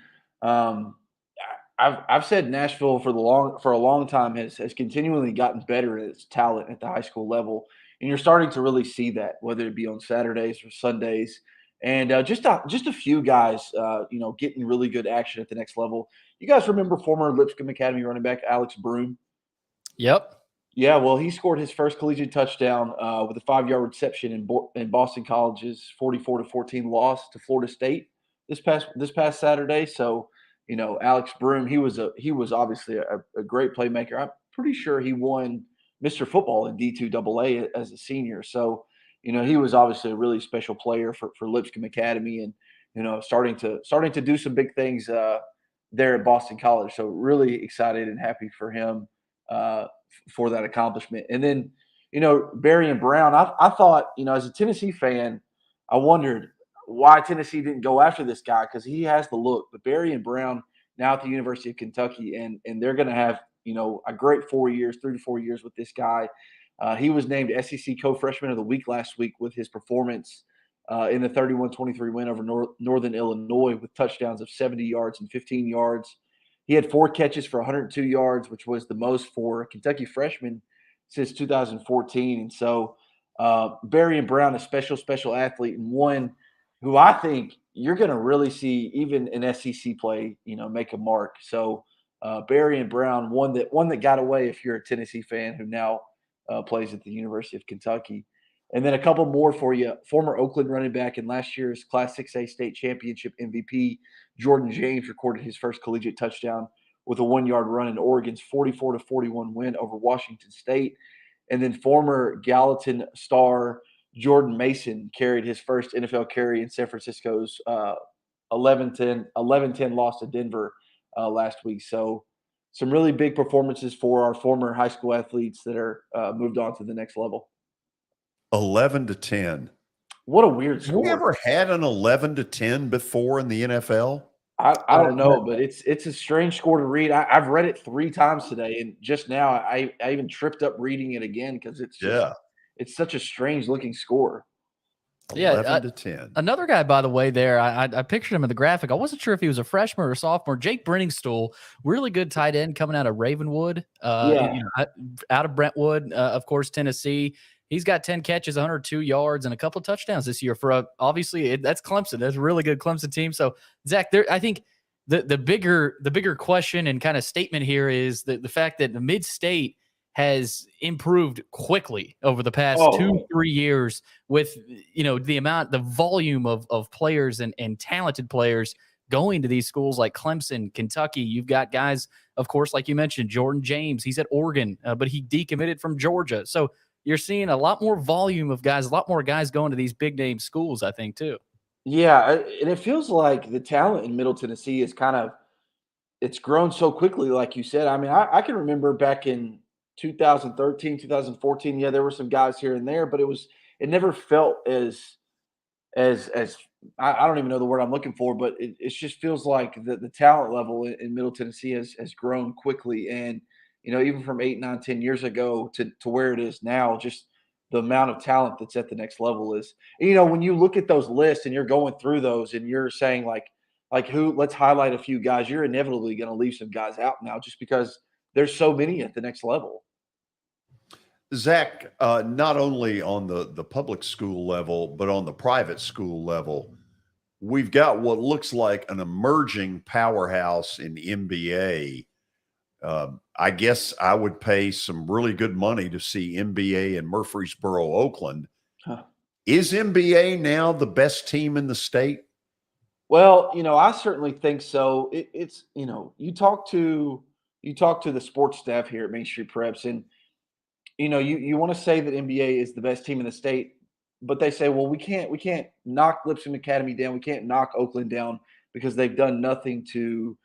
I've said Nashville for a long time has continually gotten better at its talent at the high school level, and you're starting to really see that, whether it be on Saturdays or Sundays, and just a few guys, getting really good action at the next level. You guys remember former Lipscomb Academy running back Alex Broom? Yep. Yeah, well, he scored his first collegiate touchdown with a 5-yard reception in Boston College's 44-14 loss to Florida State this past Saturday. So, Alex Broom, he was obviously a great playmaker. I'm pretty sure he won Mr. Football in D2AA as a senior. So, he was obviously a really special player for Lipscomb Academy, and starting to do some big things there at Boston College. So really excited and happy for him for that accomplishment. And then, Barry and Brown, I thought, as a Tennessee fan, I wondered why Tennessee didn't go after this guy because he has the look. But Barry and Brown now at the University of Kentucky, and they're going to have, a great 3 to 4 years with this guy. He was named SEC Co-Freshman of the Week last week with his performance in the 31-23 win over Northern Illinois with touchdowns of 70 yards and 15 yards. He had 4 catches for 102 yards, which was the most for a Kentucky freshman since 2014. And so Barry and Brown, a special athlete, and one who I think you're going to really see even in SEC play, make a mark. So Barry and Brown, one that got away if you're a Tennessee fan who now plays at the University of Kentucky. And then a couple more for you. Former Oakland running back and last year's Class 6A state championship MVP, Jordan James, recorded his first collegiate touchdown with a 1-yard run in Oregon's 44-41 win over Washington State. And then former Gallatin star Jordan Mason carried his first NFL carry in San Francisco's 11-10 loss to Denver last week. So some really big performances for our former high school athletes that are moved on to the next level. 11-10. What a weird score. Have you ever had an 11-10 before in the NFL? I don't know, but it's a strange score to read. I've read it 3 times today, and just now I even tripped up reading it again because it's such a strange looking score. 11-10. Another guy, by the way, there, I pictured him in the graphic. I wasn't sure if he was a freshman or a sophomore. Jake Brenningstool, really good tight end coming out of Ravenwood, out of Brentwood, of course, Tennessee. He's got 10 catches, 102 yards, and a couple of touchdowns this year for that's Clemson. That's a really good Clemson team. So, Zach, I think the bigger question and kind of statement here is the fact that the Mid-State has improved quickly over the past 2-3 years with, the volume of players and talented players going to these schools like Clemson, Kentucky. You've got guys, of course, like you mentioned, Jordan James. He's at Oregon, but he decommitted from Georgia. So you're seeing a lot more volume of guys, a lot more guys going to these big name schools, I think, too. Yeah, and it feels like the talent in Middle Tennessee is it's grown so quickly, like you said. I mean, I can remember back in 2013, 2014, yeah, there were some guys here and there, but it never felt as I don't even know the word I'm looking for, but it just feels like the talent level in Middle Tennessee has grown quickly. And, even from 8, 9, 10 years ago to where it is now, just the amount of talent that's at the next level is, when you look at those lists and you're going through those and you're saying let's highlight a few guys, you're inevitably going to leave some guys out now just because there's so many at the next level. Zach, not only on the public school level, but on the private school level, we've got what looks like an emerging powerhouse in NBA. I guess I would pay some really good money to see NBA in Murfreesboro, Oakland. Huh. Is NBA now the best team in the state? Well, I certainly think so. It's you talk to the sports staff here at Main Street Preps, and you want to say that NBA is the best team in the state, but they say, well, we can't knock Lipscomb Academy down, we can't knock Oakland down because they've done nothing to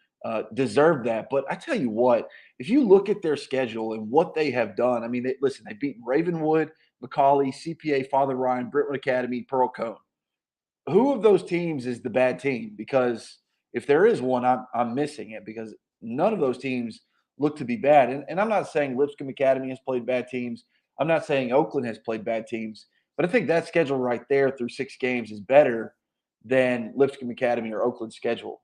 deserve that. But I tell you what, if you look at their schedule and what they have done, I mean, they beat Ravenwood, McCallie, CPA, Father Ryan, Brentwood Academy, Pearl Cone. Who of those teams is the bad team? Because if there is one, I'm missing it, because none of those teams look to be bad. And I'm not saying Lipscomb Academy has played bad teams. I'm not saying Oakland has played bad teams. But I think that schedule right there through 6 games is better than Lipscomb Academy or Oakland's schedule.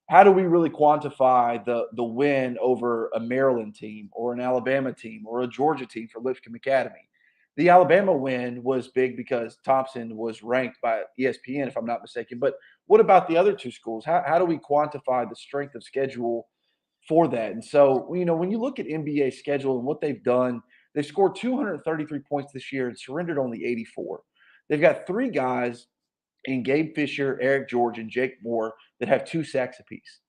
How do we really quantify the win over a Maryland team or an Alabama team or a Georgia team for Lipscomb Academy? The Alabama win was big because Thompson was ranked by ESPN, if I'm not mistaken. But what about the other 2 schools? How do we quantify the strength of schedule for that? And so, when you look at NBA schedule and what they've done, they've scored 233 points this year and surrendered only 84. They've got 3 guys in Gabe Fisher, Eric George, and Jake Moore that have 2 sacks apiece.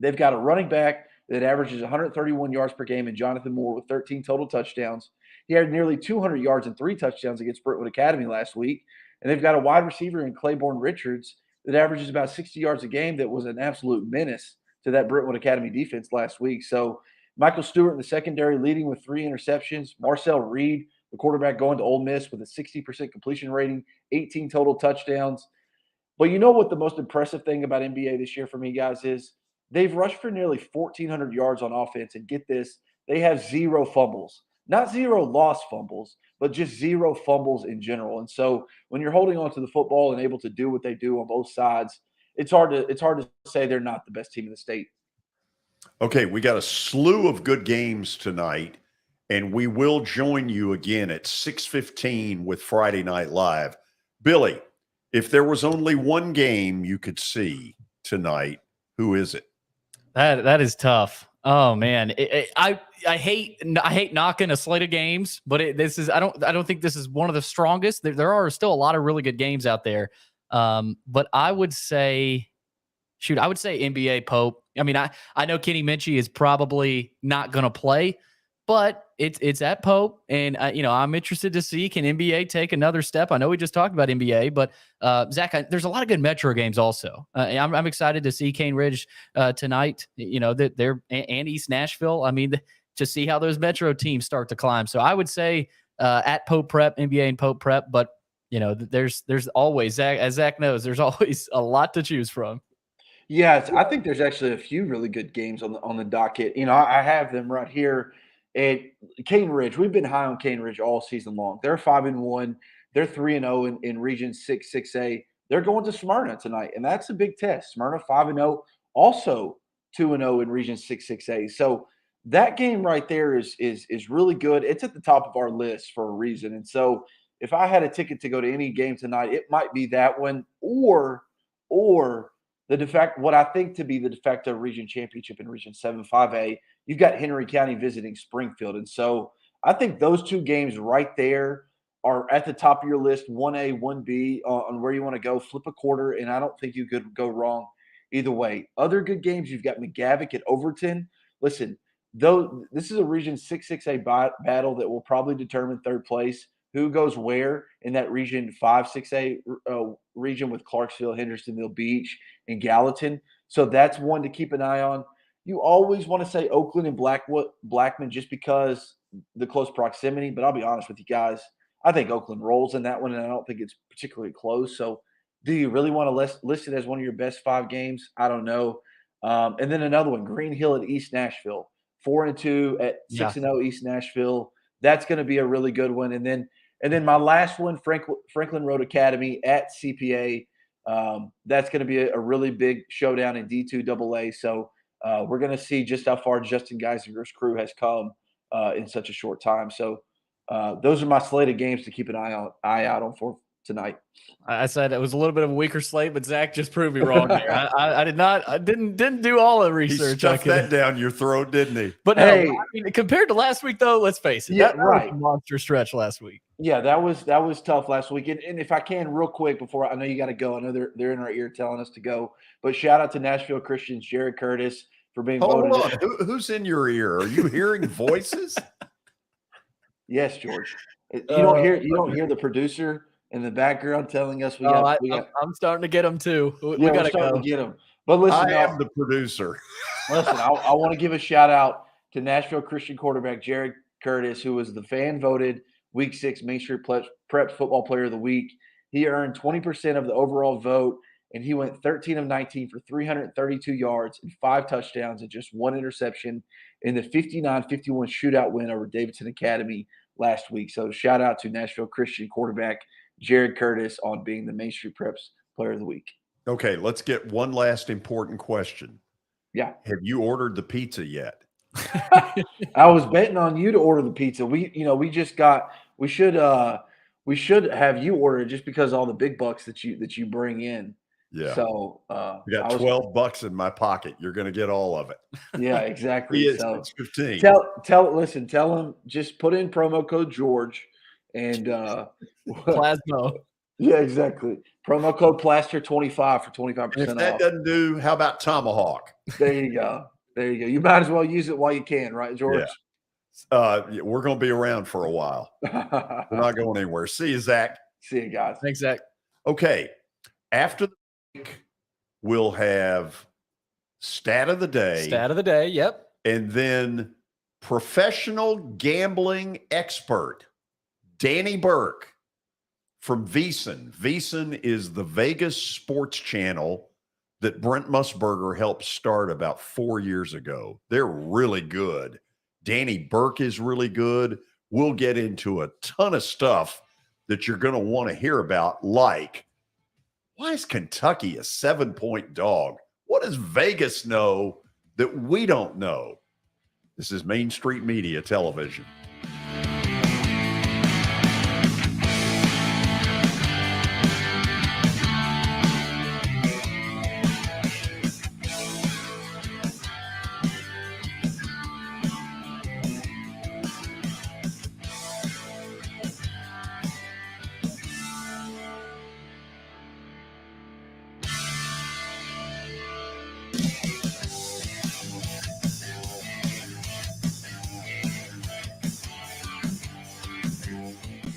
They've got a running back that averages 131 yards per game in Jonathan Moore with 13 total touchdowns. He had nearly 200 yards and 3 touchdowns against Brentwood Academy last week. And they've got a wide receiver in Claiborne Richards that averages about 60 yards a game that was an absolute menace to that Brentwood Academy defense last week. So Michael Stewart in the secondary leading with 3 interceptions. Marcel Reed, the quarterback, going to Ole Miss with a 60% completion rating, 18 total touchdowns. But you know what the most impressive thing about NBA this year for me, guys, is they've rushed for nearly 1,400 yards on offense. And get this, they have 0 fumbles. Not 0 lost fumbles, but just 0 fumbles in general. And so when you're holding on to the football and able to do what they do on both sides, it's hard to say they're not the best team in the state. Okay, we got a slew of good games tonight, and we will join you again at 6:15 with Friday Night Live. Billy, if there was only one game you could see tonight, who is it? That is tough. Oh man, I hate knocking a slate of games, but I don't think this is one of the strongest. There are still a lot of really good games out there, but I would say NBA Pope. I mean, I know Kenny Minchie is probably not going to play, but it's at Pope, and I'm interested to see, can NBA take another step. I know we just talked about NBA, but Zach, there's a lot of good Metro games also. I'm excited to see Cane Ridge tonight. That they're and East Nashville. I mean, to see how those Metro teams start to climb. So I would say at Pope Prep, NBA and Pope Prep, but there's always, as Zach knows, there's always a lot to choose from. Yeah, I think there's actually a few really good games on the docket. I have them right here. And Cane Ridge, we've been high on Cane Ridge all season long. They're 5-1. They're 3-0 in Region 6A. They're going to Smyrna tonight, and that's a big test. Smyrna 5-0, also 2-0 in Region 6A. So that game right there is really good. It's at the top of our list for a reason. And so if I had a ticket to go to any game tonight, it might be that one or what I think to be the de facto region championship in Region 7 5A. You've got Henry County visiting Springfield. And so I think those two games right there are at the top of your list, 1A, 1B, on where you want to go. Flip a quarter, and I don't think you could go wrong either way. Other good games, you've got McGavick at Overton. Listen, though this is a Region 6A battle that will probably determine third place. Who goes where in that Region 5 6A region with Clarksville, Hendersonville Beach, and Gallatin. So that's one to keep an eye on. You always want to say Oakland and Blackman just because the close proximity, but I'll be honest with you guys. I think Oakland rolls in that one, and I don't think it's particularly close. So do you really want to list it as one of your best 5 games? I don't know. And then another one, Green Hill at East Nashville, 4-2 at 6-0 East Nashville. That's going to be a really good one. And then my last one, Franklin Road Academy at CPA. That's going to be a really big showdown in D2 AA. So we're going to see just how far Justin Geisinger's crew has come in such a short time. So those are my slate of games to keep an eye out on for tonight. I said it was a little bit of a weaker slate, but Zach just proved me wrong here. I didn't do all the research. He stuffed that down your throat, didn't he? But hey, I mean, compared to last week, though, let's face it. That was a monster stretch last week. Yeah, that was tough last week. And if I can, real quick, before I know you got to go, I know they're in our ear telling us to go. But shout out to Nashville Christian's Jared Curtis for being voted. Hold on. Who's in your ear? Are you hearing voices? Yes, George. You don't hear the producer in the background telling us we got. I'm starting to get them too. We got to go get them. But listen, I am the producer. Listen, I want to give a shout out to Nashville Christian quarterback Jared Curtis, who was the fan voted Week 6 Main Street Prep Football Player of the Week. He earned 20% of the overall vote, and he went 13 of 19 for 332 yards and 5 touchdowns and just 1 interception in the 59-51 shootout win over Davidson Academy last week. So shout out to Nashville Christian quarterback Jared Curtis on being the Main Street Preps Player of the Week. Okay, let's get one last important question. Yeah. Have you ordered the pizza yet? I was betting on you to order the pizza. We should have you order it just because of all the big bucks that you bring in. Yeah. So you got $12 in my pocket. You're going to get all of it. Yeah, exactly. It's 15. Tell him just put in promo code George and Plasmo. Yeah, exactly. Promo code Plaster 25 for 25% off. If that doesn't do, how about Tomahawk? There you go. You might as well use it while you can, right, George? Yeah. We're going to be around for a while. We're not going anywhere. See you, Zach. See you guys. Thanks, Zach. Okay. After the break, we'll have stat of the day. Stat of the day, yep. And then professional gambling expert, Danny Burke from VSiN. VSiN is the Vegas sports channel that Brent Musburger helped start about 4 years ago. They're really good. Danny Burke is really good. We'll get into a ton of stuff that you're going to want to hear about, like, why is Kentucky a 7-point dog? What does Vegas know that we don't know? This is Main Street Media Television.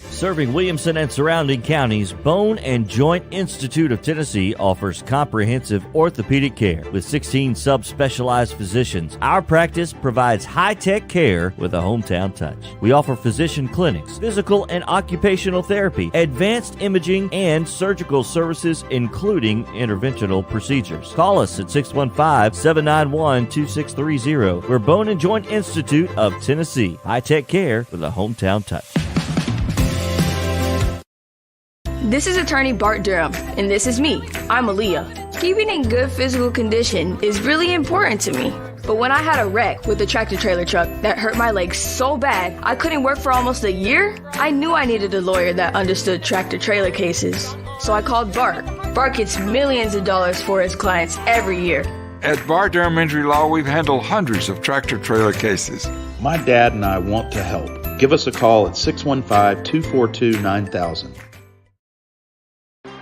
Serving Williamson and surrounding counties, Bone and Joint Institute of Tennessee offers comprehensive orthopedic care with 16 subspecialized physicians. Our practice provides high-tech care with a hometown touch. We offer physician clinics, physical and occupational therapy, advanced imaging, and surgical services, including interventional procedures. Call us at 615-791-2630. We're Bone and Joint Institute of Tennessee. High-tech care with a hometown touch. This is attorney Bart Durham, and this is me. I'm Aaliyah. Keeping in good physical condition is really important to me. But when I had a wreck with the tractor-trailer truck that hurt my leg so bad I couldn't work for almost a year, I knew I needed a lawyer that understood tractor-trailer cases. So I called Burke. Burke gets millions of dollars for his clients every year. At Bar Durham Injury Law, we've handled hundreds of tractor-trailer cases. My dad and I want to help. Give us a call at 615-242-9000.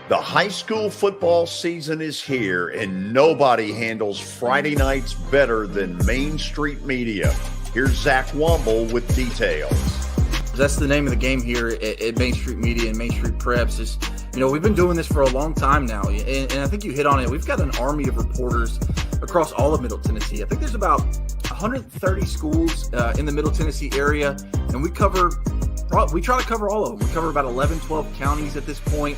The high school football season is here, and nobody handles Friday nights better than Main Street Media. Here's Zach Womble with details. That's the name of the game here at Main Street Media and Main Street Preps. Is, we've been doing this for a long time now, and I think you hit on it. We've got an army of reporters across all of Middle Tennessee. I think there's about 130 schools in the Middle Tennessee area, and we try to cover all of them. We cover about 11, 12 counties at this point.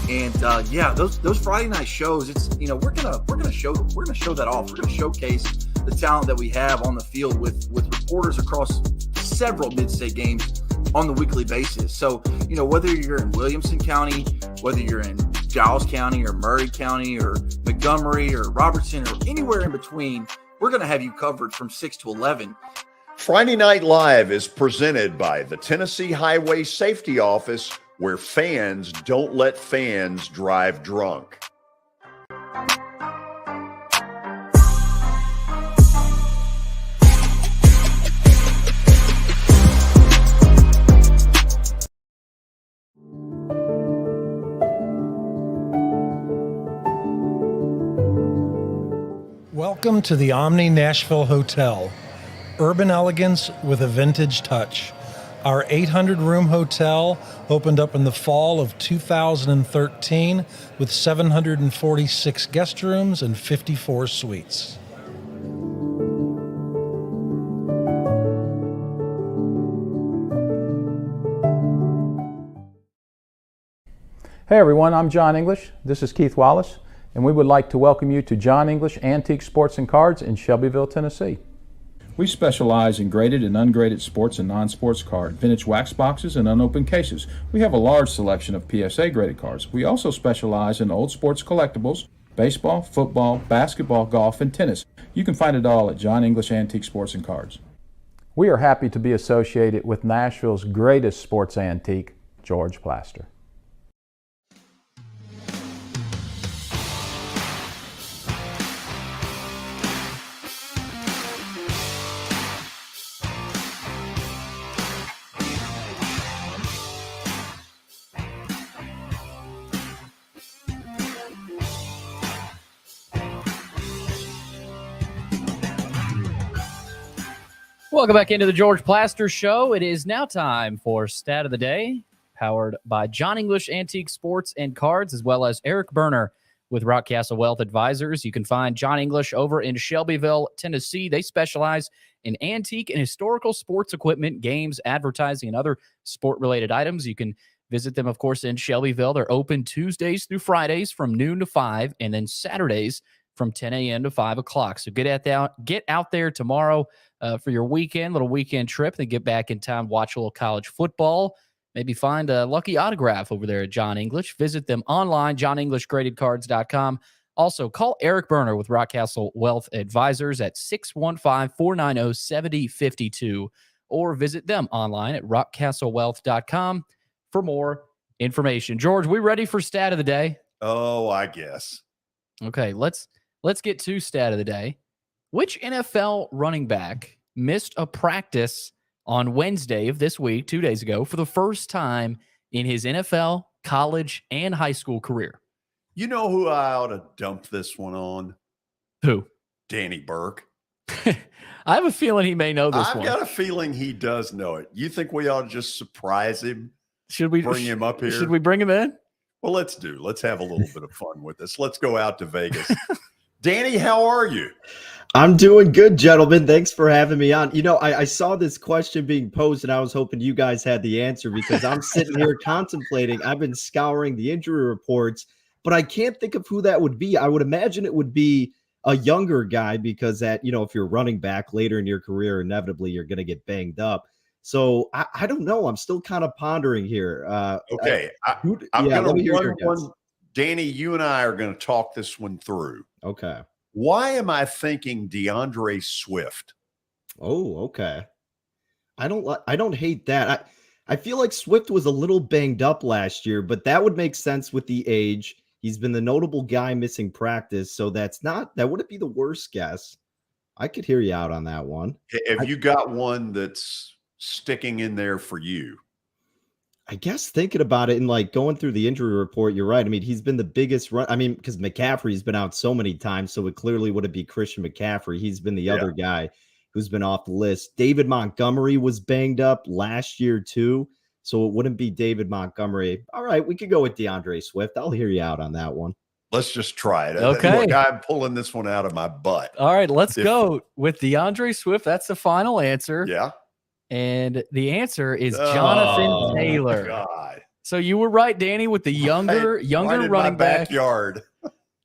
And those Friday night shows, it's we're gonna show that off. We're gonna showcase the talent that we have on the field with reporters across several mid-state games on the weekly basis. So whether you're in Williamson County, whether you're in Giles County or Murray County or Montgomery or Robertson or anywhere in between, we're gonna have you covered from 6 to 11. Friday Night Live is presented by the Tennessee Highway Safety Office, where fans don't let fans drive drunk. Welcome to the Omni Nashville Hotel. Urban elegance with a vintage touch. Our 800-room hotel opened up in the fall of 2013 with 746 guest rooms and 54 suites. Hey everyone, I'm John English. This is Keith Wallace, and we would like to welcome you to John English Antique Sports and Cards in Shelbyville, Tennessee. We specialize in graded and ungraded sports and non-sports cards, vintage wax boxes, and unopened cases. We have a large selection of PSA graded cards. We also specialize in old sports collectibles, baseball, football, basketball, golf, and tennis. You can find it all at John English Antique Sports and Cards. We are happy to be associated with Nashville's greatest sports antique, George Plaster. Welcome back into the George Plaster Show. It is now time for Stat of the Day, powered by John English Antique Sports and Cards, as well as Eric Berner with Rockcastle Wealth Advisors. You can find John English over in Shelbyville, Tennessee. They specialize in antique and historical sports equipment, games, advertising, and other sport-related items. You can visit them, of course, in Shelbyville. They're open Tuesdays through Fridays from noon to 5, and then Saturdays from 10 a.m. to 5 o'clock. So get out there tomorrow for your little weekend trip, then get back in time, watch a little college football, maybe find a lucky autograph over there at John English. Visit them online, johnenglishgradedcards.com. Also, call Eric Berner with Rockcastle Wealth Advisors at 615-490-7052, or visit them online at rockcastlewealth.com for more information. George, we ready for Stat of the Day? Oh, I guess. Okay, let's get to Stat of the Day. Which NFL running back missed a practice on Wednesday of this week, 2 days ago, for the first time in his NFL, college, and high school career? You know who I ought to dump this one on? Who? Danny Burke. I have a feeling he may know this one. I've got a feeling he does know it. You think we ought to just surprise him? Should we bring him up here? Should we bring him in? Well, let's have a little bit of fun with this. Let's go out to Vegas. Danny, how are you? I'm doing good, gentlemen. Thanks for having me on. I saw this question being posed, and I was hoping you guys had the answer because I'm sitting here contemplating. I've been scouring the injury reports, but I can't think of who that would be. I would imagine it would be a younger guy because if you're running back later in your career, inevitably you're going to get banged up. So I don't know. I'm still kind of pondering here. Okay. I'm going to run one. Danny, you and I are going to talk this one through. Okay. Why am I thinking DeAndre Swift? Oh, okay. I don't hate that. I feel like Swift was a little banged up last year, but that would make sense with the age. He's been the notable guy missing practice, so that wouldn't be the worst guess. I could hear you out on that one. Have you got one that's sticking in there for you? I guess thinking about it and like going through the injury report, you're right. I mean, he's been the biggest run. I mean, because McCaffrey's been out so many times, so it clearly wouldn't be Christian McCaffrey. He's been the other guy who's been off the list. David Montgomery was banged up last year too, so it wouldn't be David Montgomery. All right, we could go with DeAndre Swift. I'll hear you out on that one. Let's just try it. Okay. Look, I'm pulling this one out of my butt. All right, let's go with DeAndre Swift. That's the final answer. Yeah. And the answer is Jonathan Taylor. God. So you were right, Danny, with the younger running back. Backyard.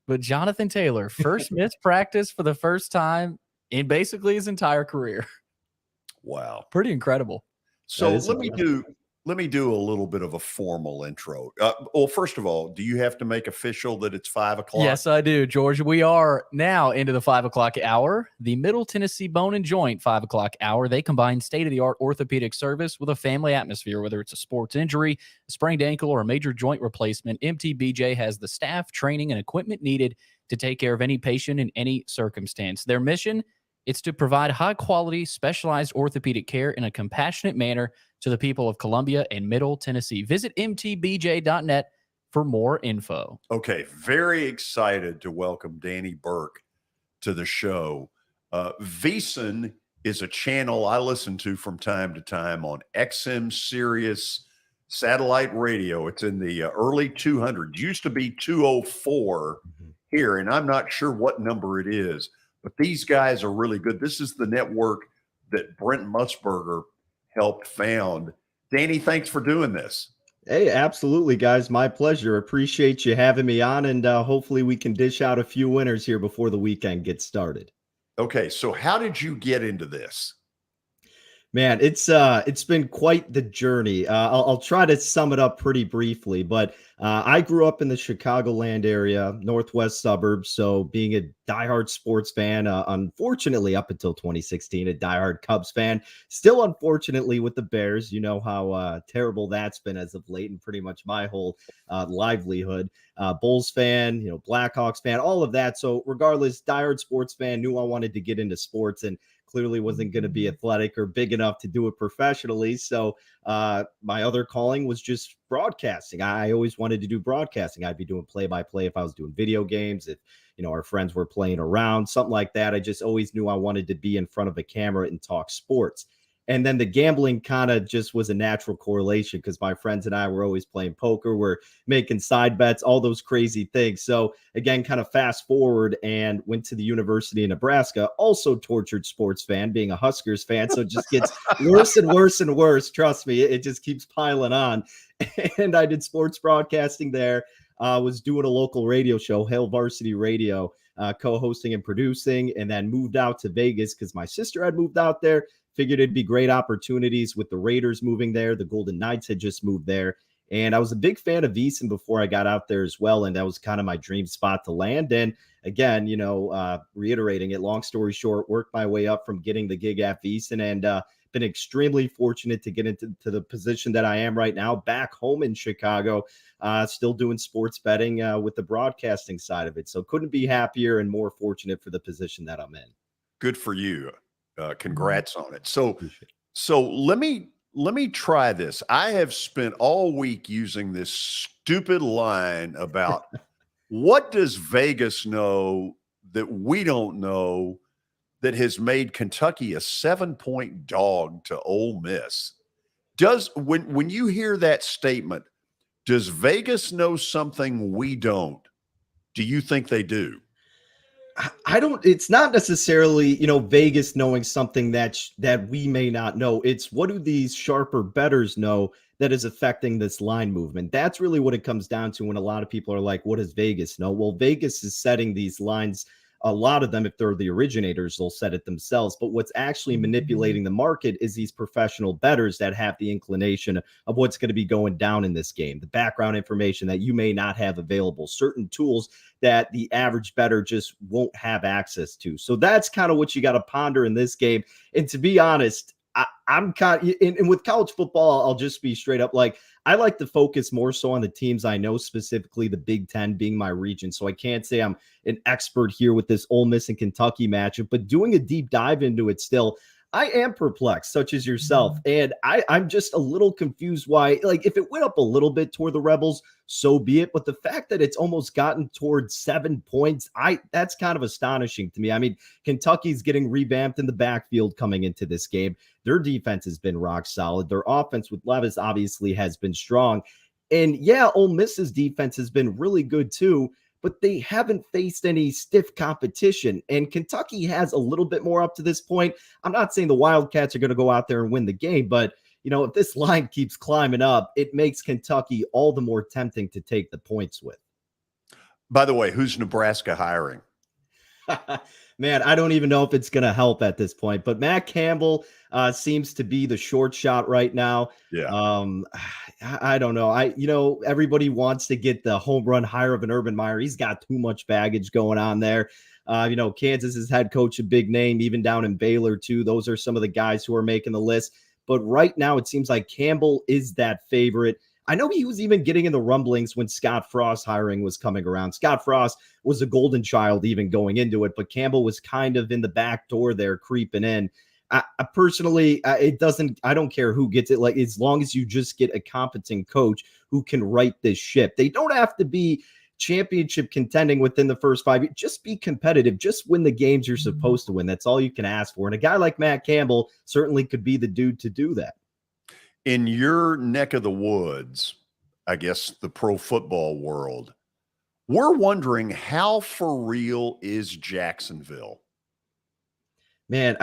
But Jonathan Taylor, first missed practice for the first time in basically his entire career. Wow. Pretty incredible. So let me do a little bit of a formal intro. Well, first of all, do you have to make official that it's 5 o'clock? Yes, I do, George. We are now into the 5 o'clock hour, the Middle Tennessee Bone and Joint 5 o'clock hour. They combine state-of-the-art orthopedic service with a family atmosphere. Whether it's a sports injury, a sprained ankle, or a major joint replacement, MTBJ has the staff, training, and equipment needed to take care of any patient in any circumstance. Their mission, it's to provide high-quality, specialized orthopedic care in a compassionate manner to the people of Columbia and Middle Tennessee. Visit mtbj.net for more info. Okay, very excited to welcome Danny Burke to the show. VSiN is a channel I listen to from time to time on XM Sirius satellite radio. It's in the early 200s. Used to be 204 here, and I'm not sure what number it is, but these guys are really good. This is the network that Brent Musburger helped found. Danny, thanks for doing this. Hey, absolutely, guys. My pleasure. Appreciate you having me on, and hopefully we can dish out a few winners here before the weekend gets started. Okay, so how did you get into this? Man, it's been quite the journey. I'll try to sum it up pretty briefly, but I grew up in the Chicagoland area, northwest suburbs. So being a diehard sports fan, unfortunately up until 2016, a diehard Cubs fan, still unfortunately with the Bears. You know how terrible that's been as of late, and pretty much my whole livelihood. Bulls fan, Blackhawks fan, all of that. So regardless, diehard sports fan, knew I wanted to get into sports and clearly wasn't going to be athletic or big enough to do it professionally. So my other calling was just broadcasting. I always wanted to do broadcasting. I'd be doing play-by-play if I was doing video games, if our friends were playing around, something like that. I just always knew I wanted to be in front of a camera and talk sports. And then the gambling kind of just was a natural correlation because my friends and I were always playing poker. We're making side bets, all those crazy things. So again, kind of fast forward and went to the University of Nebraska, also tortured sports fan, being a Huskers fan. So it just gets worse and worse and worse. Trust me, it just keeps piling on. And I did sports broadcasting there. Was doing a local radio show, Hail Varsity Radio, co-hosting and producing, and then moved out to Vegas because my sister had moved out there. Figured it'd be great opportunities with the Raiders moving there. The Golden Knights had just moved there. And I was a big fan of VSiN before I got out there as well. And that was kind of my dream spot to land. And again, reiterating it, long story short, worked my way up from getting the gig at VSiN and been extremely fortunate to get into the position that I am right now, back home in Chicago, still doing sports betting with the broadcasting side of it. So couldn't be happier and more fortunate for the position that I'm in. Good for you. Congrats on it. So let me try this. I have spent all week using this stupid line about what does Vegas know that we don't know that has made Kentucky a 7-point dog to Ole Miss. When you hear that statement, does Vegas know something we don't? Do you think they do? It's not necessarily, Vegas knowing something that we may not know. It's what do these sharper bettors know that is affecting this line movement? That's really what it comes down to when a lot of people are like, what does Vegas know? Well, Vegas is setting these lines a lot of them, if they're the originators, they'll set it themselves. But what's actually manipulating the market is these professional bettors that have the inclination of what's going to be going down in this game, the background information that you may not have available, certain tools that the average bettor just won't have access to. So that's kind of what you got to ponder in this game. And to be honest, I'm kind of, and with college football, I'll just be straight up like, I like to focus more so on the teams I know, specifically the Big Ten being my region. So I can't say I'm an expert here with this Ole Miss and Kentucky matchup, but doing a deep dive into it still, I am perplexed, such as yourself. And I'm just a little confused why, like, if it went up a little bit toward the Rebels, so be it. But the fact that it's almost gotten towards 7 points, that's kind of astonishing to me. I mean, Kentucky's getting revamped in the backfield coming into this game. Their defense has been rock solid. Their offense with Levis obviously has been strong. And yeah, Ole Miss's defense has been really good too, but they haven't faced any stiff competition. And Kentucky has a little bit more up to this point. I'm not saying the Wildcats are going to go out there and win the game, but if this line keeps climbing up, it makes Kentucky all the more tempting to take the points with. By the way, who's Nebraska hiring? Man, I don't even know if it's going to help at this point, but Matt Campbell seems to be the short shot right now. Yeah. I don't know. Everybody wants to get the home run hire of an Urban Meyer. He's got too much baggage going on there. Kansas's head coach, a big name, even down in Baylor too. Those are some of the guys who are making the list. But right now it seems like Campbell is that favorite. I know he was even getting in the rumblings when Scott Frost hiring was coming around. Scott Frost was a golden child even going into it, but Campbell was kind of in the back door there creeping in. I personally, I don't care who gets it. Like, as long as you just get a competent coach who can right this ship. They don't have to be championship contending within the first 5 years. Just be competitive. Just win the games you're supposed to win. That's all you can ask for. And a guy like Matt Campbell certainly could be the dude to do that. In your neck of the woods, I guess the pro football world, we're wondering, how for real is Jacksonville? Man,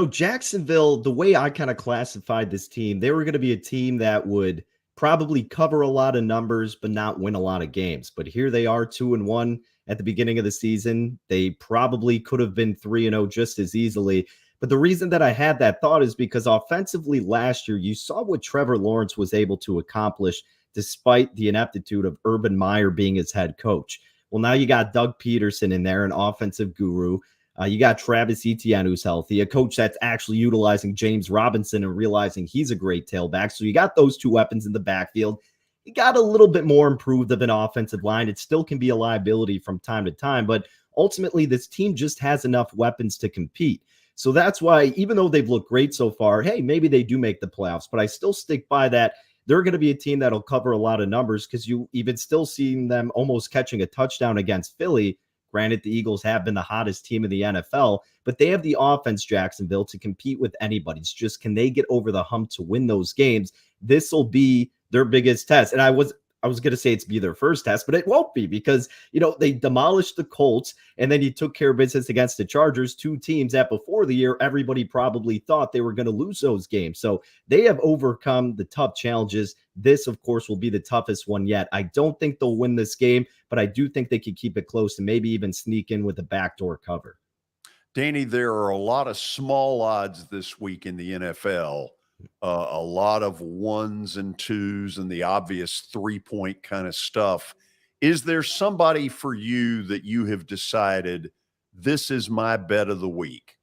Jacksonville, the way I kind of classified this team, they were going to be a team that would probably cover a lot of numbers, but not win a lot of games. But here they are, 2-1 at the beginning of the season. They probably could have been 3-0 just as easily. But the reason that I had that thought is because offensively last year, you saw what Trevor Lawrence was able to accomplish despite the ineptitude of Urban Meyer being his head coach. Well, now you got Doug Peterson in there, an offensive guru. You got Travis Etienne, who's healthy, a coach that's actually utilizing James Robinson and realizing he's a great tailback. So you got those two weapons in the backfield. You got a little bit more improved of an offensive line. It still can be a liability from time to time, but ultimately this team just has enough weapons to compete. So that's why, even though they've looked great so far, hey, maybe they do make the playoffs, but I still stick by that. They're going to be a team that'll cover a lot of numbers because you even still seeing them almost catching a touchdown against Philly. Granted, the Eagles have been the hottest team in the NFL, but they have the offense, Jacksonville, to compete with anybody. It's just, can they get over the hump to win those games? This will be their biggest test. And I was going to say it's be their first test, but it won't be because, they demolished the Colts and then you took care of business against the Chargers, two teams that before the year, everybody probably thought they were going to lose those games. So they have overcome the tough challenges. This, of course, will be the toughest one yet. I don't think they'll win this game, but I do think they could keep it close and maybe even sneak in with a backdoor cover. Danny, there are a lot of small odds this week in the NFL. A lot of 1s and 2s and the obvious 3-point kind of stuff. Is there somebody for you that you have decided this is my bet of the week?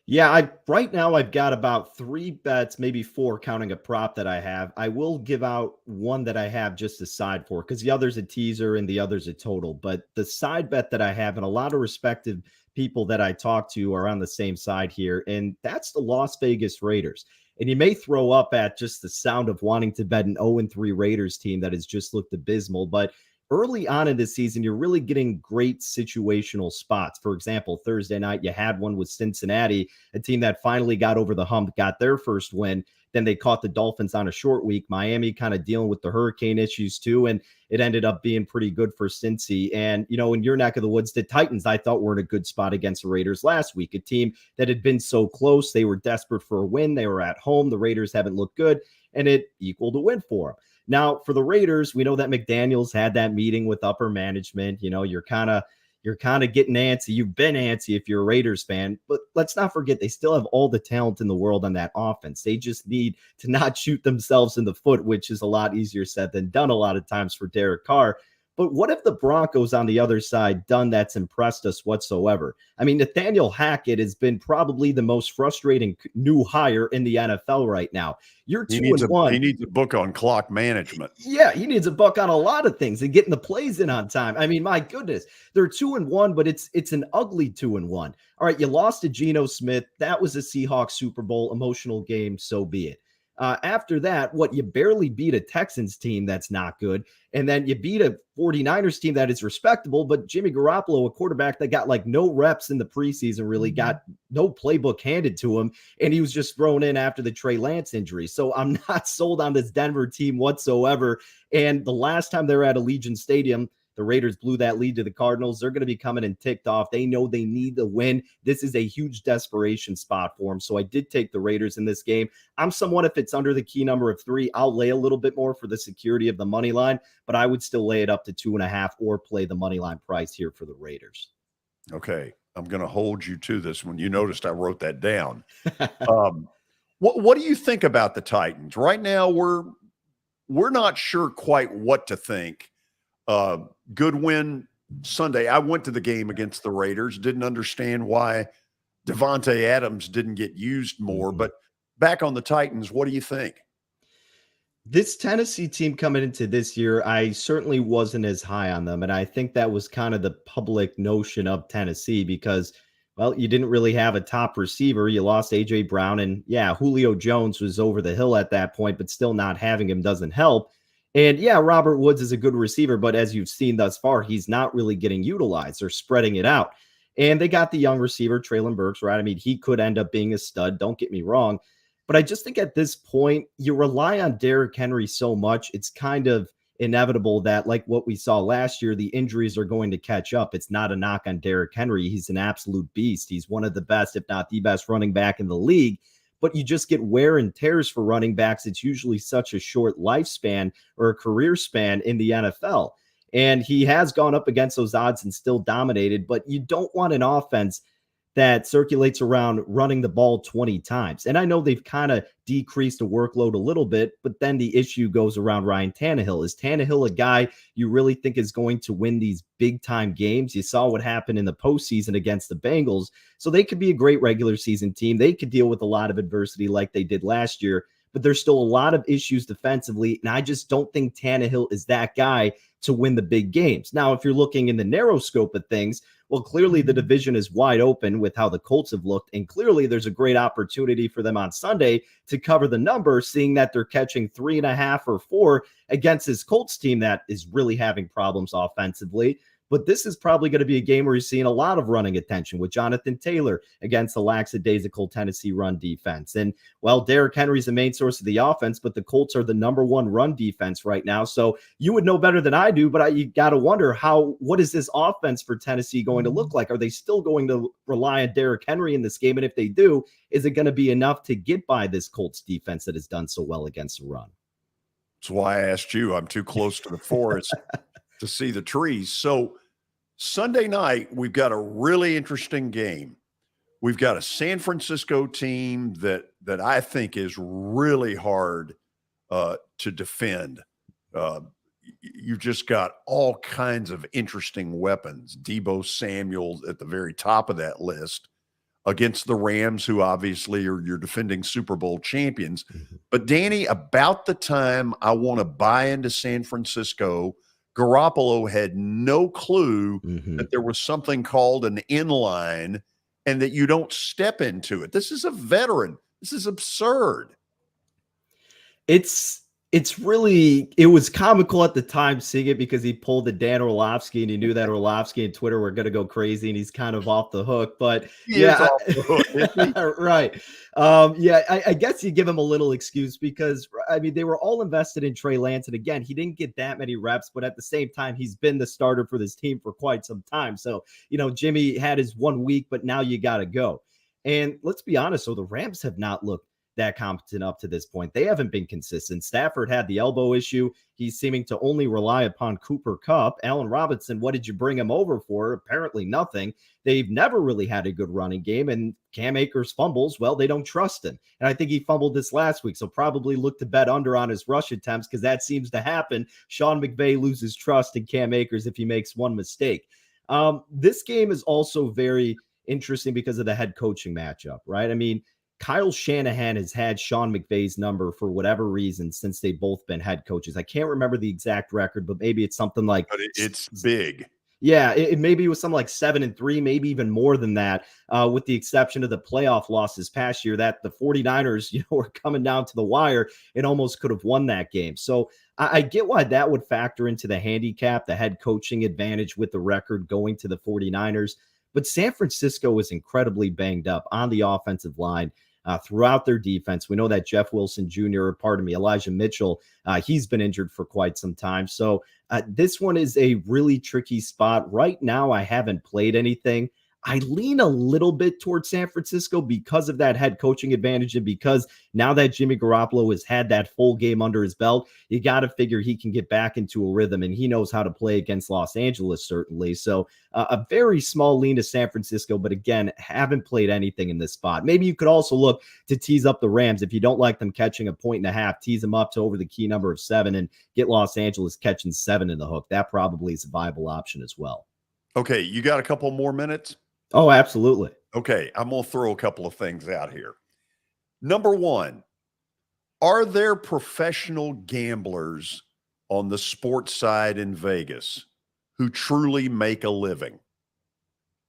Yeah, right now I've got about 3 bets, maybe 4, counting a prop that I have. I will give out one that I have just a side for because the other's a teaser and the other's a total. But the side bet that I have, and a lot of respected people that I talk to are on the same side here, and that's the Las Vegas Raiders. And you may throw up at just the sound of wanting to bet an 0-3 Raiders team that has just looked abysmal. But early on in this season, you're really getting great situational spots. For example, Thursday night, you had one with Cincinnati, a team that finally got over the hump, got their first win. Then they caught the Dolphins on a short week. Miami kind of dealing with the hurricane issues too, and it ended up being pretty good for Cincy. And, in your neck of the woods, the Titans, I thought, were in a good spot against the Raiders last week, a team that had been so close. They were desperate for a win. They were at home. The Raiders haven't looked good, and it equaled a win for them. Now, for the Raiders, we know that McDaniels had that meeting with upper management. You're kind of you're kind of getting antsy. You've been antsy if you're a Raiders fan, but let's not forget they still have all the talent in the world on that offense. They just need to not shoot themselves in the foot, which is a lot easier said than done a lot of times for Derek Carr. But what if the Broncos on the other side done that's impressed us whatsoever? I mean, Nathaniel Hackett has been probably the most frustrating new hire in the NFL right now. You're 2-1. He needs a book on clock management. Yeah, he needs a book on a lot of things and getting the plays in on time. I mean, my goodness, they're 2-1, but it's an ugly 2-1. All right, you lost to Geno Smith. That was a Seahawks Super Bowl emotional game. So be it. After that, you barely beat a Texans team that's not good. And then you beat a 49ers team that is respectable, but Jimmy Garoppolo, a quarterback that got like no reps in the preseason, really got no playbook handed to him. And he was just thrown in after the Trey Lance injury. So I'm not sold on this Denver team whatsoever. And the last time they were at Allegiant Stadium, the Raiders blew that lead to the Cardinals. They're going to be coming in ticked off. They know they need the win. This is a huge desperation spot for them. So I did take the Raiders in this game. I'm someone, if it's under the key number of 3, I'll lay a little bit more for the security of the money line, but I would still lay it up to 2.5 or play the money line price here for the Raiders. Okay. I'm going to hold you to this one. You noticed I wrote that down. What do you think about the Titans? Right now, we're not sure quite what to think. Good win Sunday. I went to the game against the Raiders, didn't understand why Devontae Adams didn't get used more, but back on the Titans, what do you think? This Tennessee team coming into this year, I certainly wasn't as high on them. And I think that was kind of the public notion of Tennessee because, well, you didn't really have a top receiver. You lost A.J. Brown. And yeah, Julio Jones was over the hill at that point, but still not having him doesn't help. And yeah, Robert Woods is a good receiver, but as you've seen thus far, he's not really getting utilized. They're spreading it out. And they got the young receiver, Treylon Burks, right? I mean, he could end up being a stud. Don't get me wrong. But I just think at this point, you rely on Derrick Henry so much. It's kind of inevitable that, like what we saw last year, the injuries are going to catch up. It's not a knock on Derrick Henry. He's an absolute beast. He's one of the best, if not the best running back in the league. But you just get wear and tears for running backs. It's usually such a short lifespan or a career span in the NFL. And he has gone up against those odds and still dominated, but you don't want an offense that circulates around running the ball 20 times. And I know they've kind of decreased the workload a little bit, but then the issue goes around Ryan Tannehill. Is Tannehill a guy you really think is going to win these big time games? You saw what happened in the postseason against the Bengals. So they could be a great regular season team. They could deal with a lot of adversity like they did last year, but there's still a lot of issues defensively. And I just don't think Tannehill is that guy to win the big games. Now, if you're looking in the narrow scope of things, well, clearly the division is wide open with how the Colts have looked. And clearly there's a great opportunity for them on Sunday to cover the number, seeing that they're catching 3.5 or 4 against this Colts team that is really having problems offensively. But this is probably going to be a game where you're seeing a lot of running attention with Jonathan Taylor against the lackadaisical Tennessee run defense. And, well, Derrick Henry's the main source of the offense, but the Colts are the number 1 run defense right now. So you would know better than I do, but you got to wonder what is this offense for Tennessee going to look like? Are they still going to rely on Derrick Henry in this game? And if they do, is it going to be enough to get by this Colts defense that has done so well against the run? That's why I asked you. I'm too close to the forest to see the trees. So Sunday night, we've got a really interesting game. We've got a San Francisco team that I think is really hard to defend. You've just got all kinds of interesting weapons. Deebo Samuel at the very top of that list against the Rams, who obviously are your defending Super Bowl champions. Mm-hmm. But Danny, about the time I want to buy into San Francisco, Garoppolo had no clue that there was something called an inline and that you don't step into it. This is a veteran. This is absurd. It was comical at the time seeing it because he pulled the Dan Orlovsky and he knew that Orlovsky and Twitter were going to go crazy and he's kind of off the hook, but off the hook, right. I guess you give him a little excuse because I mean, they were all invested in Trey Lance. And again, he didn't get that many reps, but at the same time, he's been the starter for this team for quite some time. So, Jimmy had his 1 week, but now you got to go. And let's be honest. So the Rams have not looked that competent up to this point. They haven't been consistent. Stafford had the elbow issue. He's seeming to only rely upon Cooper Kupp. Allen Robinson, what did you bring him over for? Apparently nothing. They've never really had a good running game, and Cam Akers fumbles. Well, they don't trust him. And I think he fumbled this last week, so probably look to bet under on his rush attempts because that seems to happen. Sean McVay loses trust in Cam Akers if he makes one mistake. This game is also very interesting because of the head coaching matchup, right? I mean, Kyle Shanahan has had Sean McVay's number for whatever reason since they've both been head coaches. I can't remember the exact record, but maybe it's something like... But it's big. Yeah, it maybe was something like 7-3, maybe even more than that, with the exception of the playoff losses past year that the 49ers, were coming down to the wire and almost could have won that game. So I get why that would factor into the handicap, the head coaching advantage with the record going to the 49ers. But San Francisco is incredibly banged up on the offensive line throughout their defense. We know that Elijah Mitchell, he's been injured for quite some time. So this one is a really tricky spot. Right now, I haven't played anything. I lean a little bit towards San Francisco because of that head coaching advantage and because now that Jimmy Garoppolo has had that full game under his belt, you got to figure he can get back into a rhythm, and he knows how to play against Los Angeles, certainly. So a very small lean to San Francisco, but again, haven't played anything in this spot. Maybe you could also look to tease up the Rams. If you don't like them catching 1.5 points, tease them up to over the key number of 7 and get Los Angeles catching 7 in the hook. That probably is a viable option as well. Okay, you got a couple more minutes? Oh, absolutely. Okay, I'm going to throw a couple of things out here. Number one, are there professional gamblers on the sports side in Vegas who truly make a living?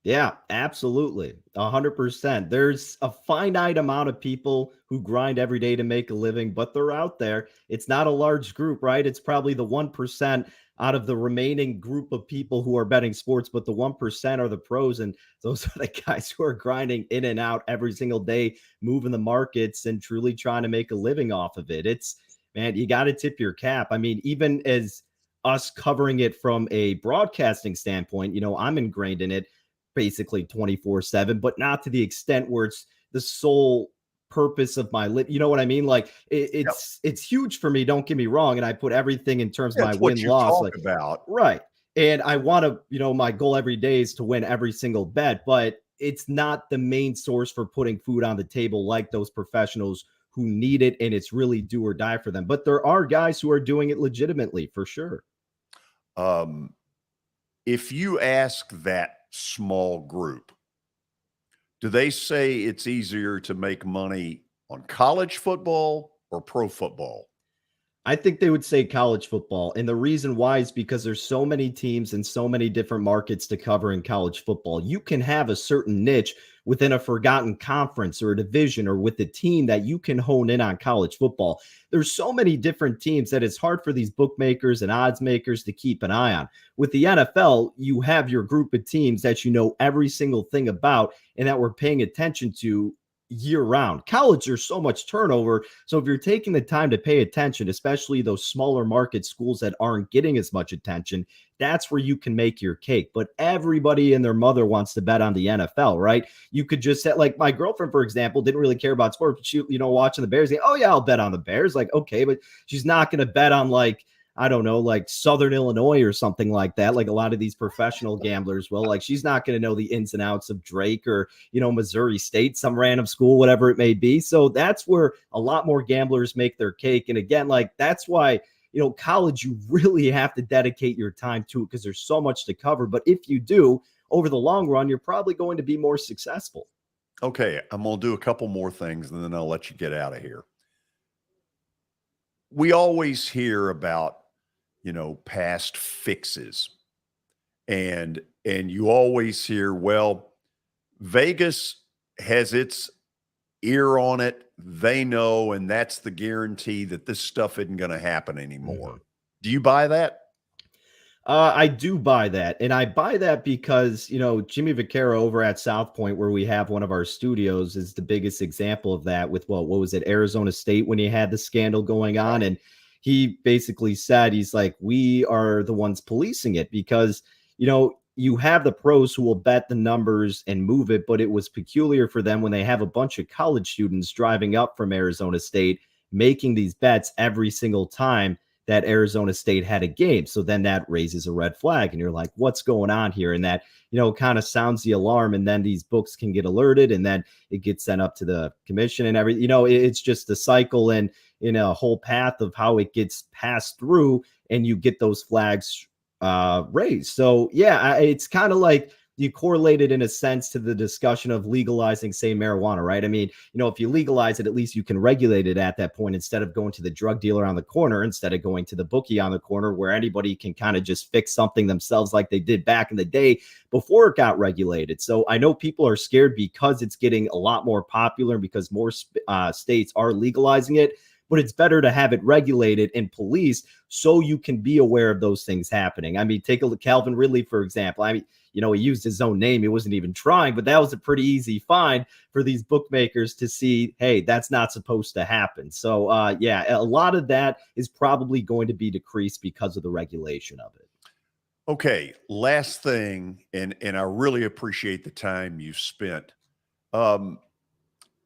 Yeah, absolutely. 100%. There's a finite amount of people who grind every day to make a living, but they're out there. It's not a large group, right? It's probably the 1% out of the remaining group of people who are betting sports, but the 1% are the pros. And those are the guys who are grinding in and out every single day, moving the markets and truly trying to make a living off of it. It's, man, you got to tip your cap. I mean, even as us covering it from a broadcasting standpoint, I'm ingrained in it basically 24/7, but not to the extent where it's the sole purpose of my life. You know what I mean? Like it's huge for me. Don't get me wrong. And I put everything in terms of my win-loss. Like about. Right. And I want to, my goal every day is to win every single bet, but it's not the main source for putting food on the table like those professionals who need it. And it's really do or die for them. But there are guys who are doing it legitimately for sure. If you ask that small group, do they say it's easier to make money on college football or pro football? I think they would say college football. And the reason why is because there's so many teams and so many different markets to cover in college football. You can have a certain niche within a forgotten conference or a division or with a team that you can hone in on college football. There's so many different teams that it's hard for these bookmakers and odds makers to keep an eye on. With the NFL, you have your group of teams that you know every single thing about and that we're paying attention to year round. College, there's so much turnover. So if you're taking the time to pay attention, especially those smaller market schools that aren't getting as much attention, that's where you can make your cake. But everybody and their mother wants to bet on the NFL, right? You could just say, like my girlfriend, for example, didn't really care about sports, but she, watching the Bears, oh yeah, I'll bet on the Bears. Like, okay, but she's not going to bet on I don't know, like Southern Illinois or something like that. Like a lot of these professional gamblers will, like, she's not going to know the ins and outs of Drake or, Missouri State, some random school, whatever it may be. So that's where a lot more gamblers make their cake. And again, that's why, college, you really have to dedicate your time to it because there's so much to cover. But if you do, over the long run, you're probably going to be more successful. Okay. I'm going to do a couple more things and then I'll let you get out of here. We always hear about, past fixes. And you always hear, well, Vegas has its ear on it. They know, and that's the guarantee that this stuff isn't going to happen anymore. Mm-hmm. Do you buy that? I do buy that. And I buy that because, Jimmy Vaccaro over at South Point, where we have one of our studios, is the biggest example of that with, what was it, Arizona State when he had the scandal going on. And he basically said, he's like, we are the ones policing it because, you have the pros who will bet the numbers and move it, but it was peculiar for them when they have a bunch of college students driving up from Arizona State, making these bets every single time that Arizona State had a game. So then that raises a red flag and you're like, what's going on here? And that, kind of sounds the alarm. And then these books can get alerted and then it gets sent up to the commission and everything. It's just a cycle and in a whole path of how it gets passed through and you get those flags raised. So yeah, it's kind of like you correlate it in a sense to the discussion of legalizing, say, marijuana, right? I mean, if you legalize it, at least you can regulate it at that point instead of going to the drug dealer on the corner, instead of going to the bookie on the corner where anybody can kind of just fix something themselves like they did back in the day before it got regulated. So I know people are scared because it's getting a lot more popular because more states are legalizing it. But it's better to have it regulated and policed so you can be aware of those things happening. I mean, take a look, Calvin Ridley, for example. I mean, he used his own name. He wasn't even trying, but that was a pretty easy find for these bookmakers to see, hey, that's not supposed to happen. So, yeah, a lot of that is probably going to be decreased because of the regulation of it. Okay, last thing, and I really appreciate the time you spent. In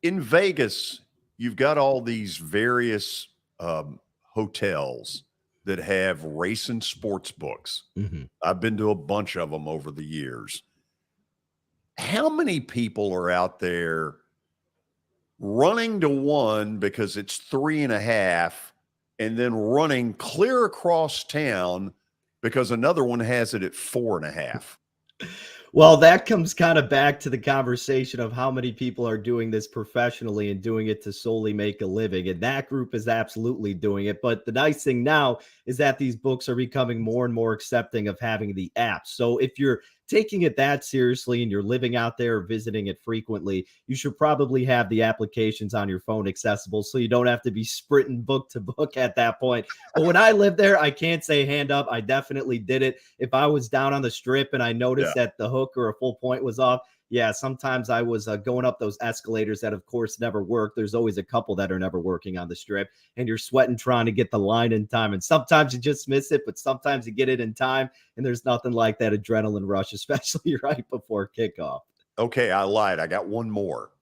Vegas, you've got all these various hotels that have race and sports books. Mm-hmm. I've been to a bunch of them over the years. How many people are out there running to one because it's 3.5 and then running clear across town because another one has it at 4.5? Well, that comes kind of back to the conversation of how many people are doing this professionally and doing it to solely make a living. And that group is absolutely doing it. But the nice thing now is that these books are becoming more and more accepting of having the app. So if you're taking it that seriously and you're living out there or visiting it frequently, you should probably have the applications on your phone accessible so you don't have to be sprinting book to book at that point. But when I lived there, I can't say hand up. I definitely did it. If I was down on the strip and I noticed that the hook or a full point was off, yeah, sometimes I was going up those escalators that, of course, never work. There's always a couple that are never working on the strip, and you're sweating trying to get the line in time. And sometimes you just miss it, but sometimes you get it in time, and there's nothing like that adrenaline rush, especially right before kickoff. Okay, I lied. I got one more.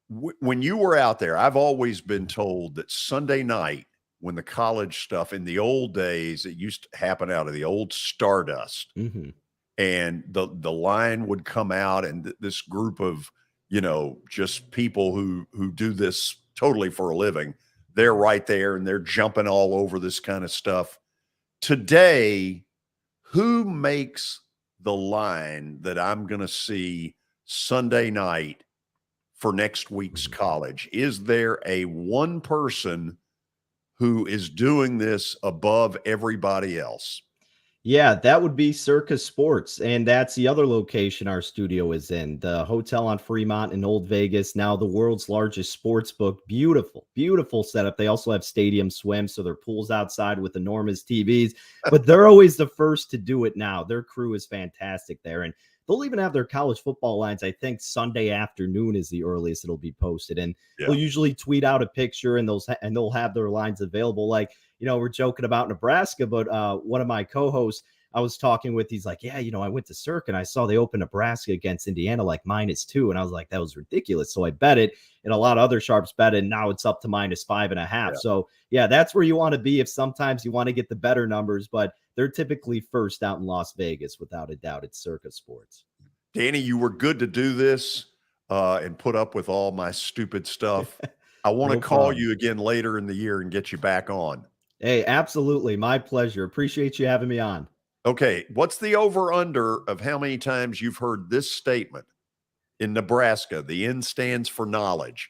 When you were out there, I've always been told that Sunday night, when the college stuff in the old days, it used to happen out of the old Stardust. Mm-hmm. And the line would come out and this group of, just people who do this totally for a living, they're right there and they're jumping all over this kind of stuff. Today, who makes the line that I'm going to see Sunday night for next week's college? Is there a one person who is doing this above everybody else? Yeah, that would be Circus Sports. And that's the other location our studio is in, the hotel on Fremont in Old Vegas, now the world's largest sports book. Beautiful, beautiful setup. They also have stadium swim, so their pool's outside with enormous TVs, but they're always the first to do it now. Their crew is fantastic there. And they'll even have their college football lines. I think Sunday afternoon is the earliest it'll be posted. And they'll usually tweet out a picture and they'll have their lines available. Like, we're joking about Nebraska, but one of my co-hosts I was talking with, he's like, yeah, I went to Cirque and I saw they opened Nebraska against Indiana like -2. And I was like, that was ridiculous. So I bet it, and a lot of other sharps bet it. And now it's up to -5.5. Yeah. So yeah, that's where you want to be if sometimes you want to get the better numbers, but they're typically first out in Las Vegas, without a doubt. It's Circus Sports. Danny, you were good to do this and put up with all my stupid stuff. I want to call you again later in the year and get you back on. Hey, absolutely. My pleasure. Appreciate you having me on. Okay. What's the over-under of how many times you've heard this statement in Nebraska? The N stands for knowledge.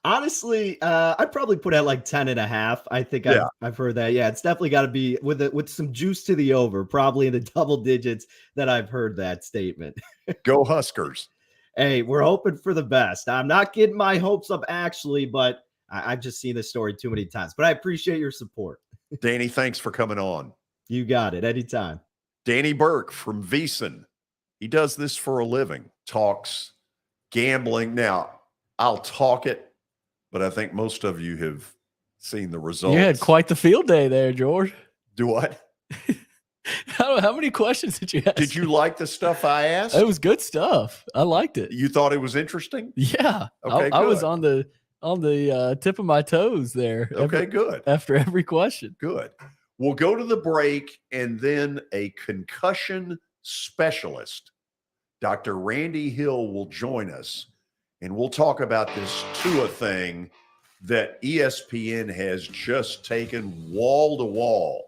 Honestly, I'd probably put at like 10.5. I think I've heard that. Yeah, it's definitely got to be with some juice to the over, probably in the double digits that I've heard that statement. Go Huskers. Hey, we're hoping for the best. I'm not getting my hopes up actually, but I've just seen this story too many times. But I appreciate your support. Danny, thanks for coming on. You got it. Anytime. Danny Burke from VSiN. He does this for a living. Talks gambling. Now, I'll talk it, but I think most of you have seen the results. You had quite the field day there, George. Do what? How many questions did you ask? Did you like the stuff I asked? It was good stuff. I liked it. You thought it was interesting? Yeah. Okay, I was good. on the tip of my toes there. Okay, good. After every question. Good. We'll go to the break, and then a concussion specialist, Dr. Randy Hill, will join us, and we'll talk about this Tua thing that ESPN has just taken wall to wall.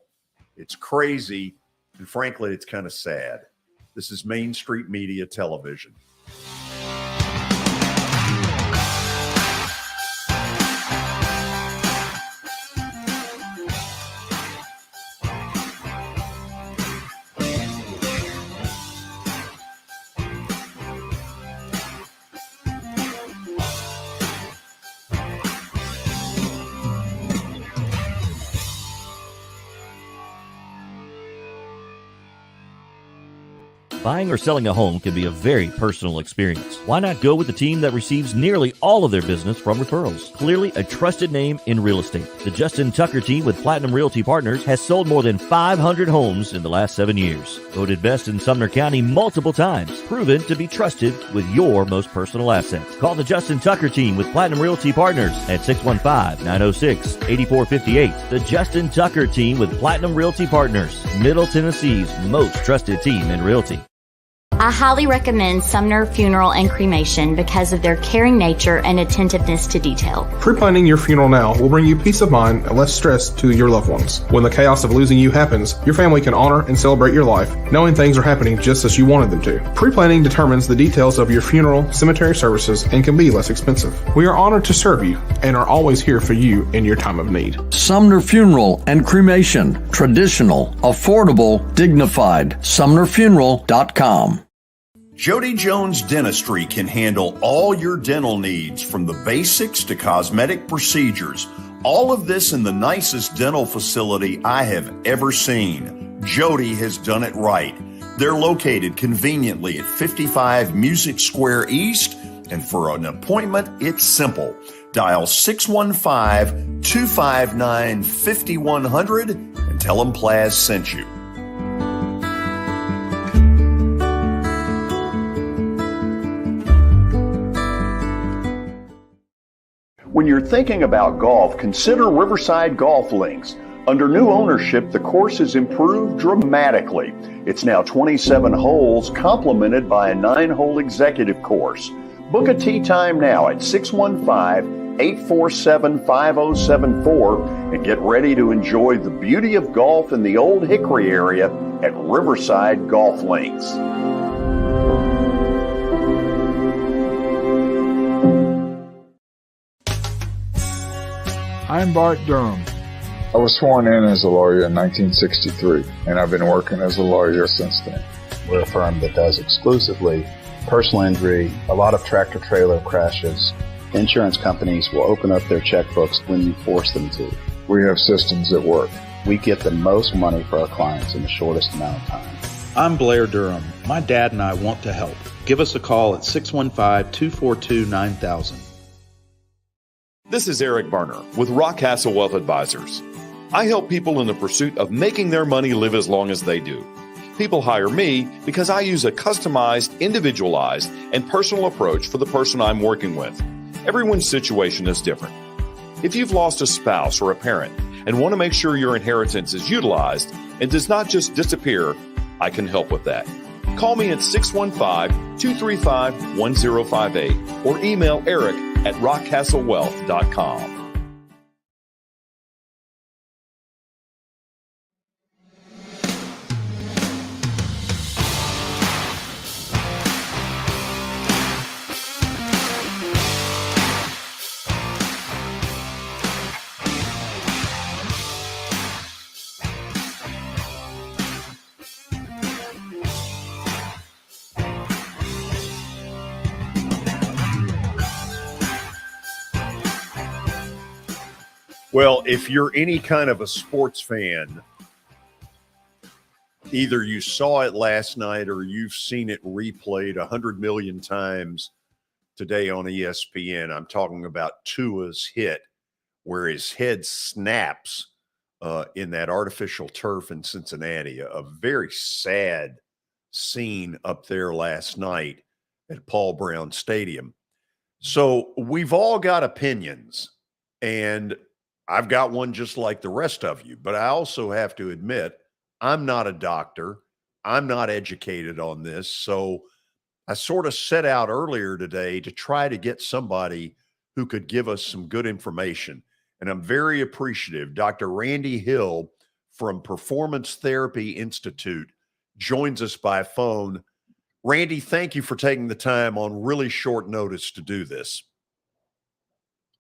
It's crazy, and frankly, it's kind of sad. This is Main Street Media Television. Buying or selling a home can be a very personal experience. Why not go with the team that receives nearly all of their business from referrals? Clearly a trusted name in real estate. The Justin Tucker team with Platinum Realty Partners has sold more than 500 homes in the last 7 years. Voted best in Sumner County multiple times. Proven to be trusted with your most personal assets. Call the Justin Tucker team with Platinum Realty Partners at 615-906-8458. The Justin Tucker team with Platinum Realty Partners, Middle Tennessee's most trusted team in realty. I highly recommend Sumner Funeral and Cremation because of their caring nature and attentiveness to detail. Pre-planning your funeral now will bring you peace of mind and less stress to your loved ones. When the chaos of losing you happens, your family can honor and celebrate your life, knowing things are happening just as you wanted them to. Pre-planning determines the details of your funeral, cemetery services, and can be less expensive. We are honored to serve you and are always here for you in your time of need. Sumner Funeral and Cremation. Traditional, affordable, dignified. SumnerFuneral.com. Jody Jones Dentistry can handle all your dental needs, from the basics to cosmetic procedures. All of this in the nicest dental facility I have ever seen. Jody has done it right. They're located conveniently at 55 Music Square East, and for an appointment, it's simple. Dial 615-259-5100 and tell them Plaz sent you. When you're thinking about golf, consider Riverside Golf Links. Under new ownership, the course has improved dramatically. It's now 27 holes, complemented by a 9-hole executive course. Book a tee time now at 615-847-5074 and get ready to enjoy the beauty of golf in the Old Hickory area at Riverside Golf Links. I'm Bart Durham. I was sworn in as a lawyer in 1963, and I've been working as a lawyer since then. We're a firm that does exclusively personal injury, a lot of tractor-trailer crashes. Insurance companies will open up their checkbooks when you force them to. We have systems that work. We get the most money for our clients in the shortest amount of time. I'm Blair Durham. My dad and I want to help. Give us a call at 615-242-9000. This is Eric Berner with Rock Castle Wealth Advisors. I help people in the pursuit of making their money live as long as they do. People hire me because I use a customized, individualized, and personal approach for the person I'm working with. Everyone's situation is different. If you've lost a spouse or a parent and want to make sure your inheritance is utilized and does not just disappear, I can help with that. Call me at 615-235-1058 or email Eric at rockcastlewealth.com. Well, if you're any kind of a sports fan, either you saw it last night or you've seen it replayed 100 million times today on ESPN. I'm talking about Tua's hit where his head snaps in that artificial turf in Cincinnati. A very sad scene up there last night at Paul Brown Stadium. So we've all got opinions, and I've got one just like the rest of you, but I also have to admit, I'm not a doctor. I'm not educated on this. So I sort of set out earlier today to try to get somebody who could give us some good information. And I'm very appreciative. Dr. Randy Hill from Performance Therapy Institute joins us by phone. Randy, thank you for taking the time on really short notice to do this.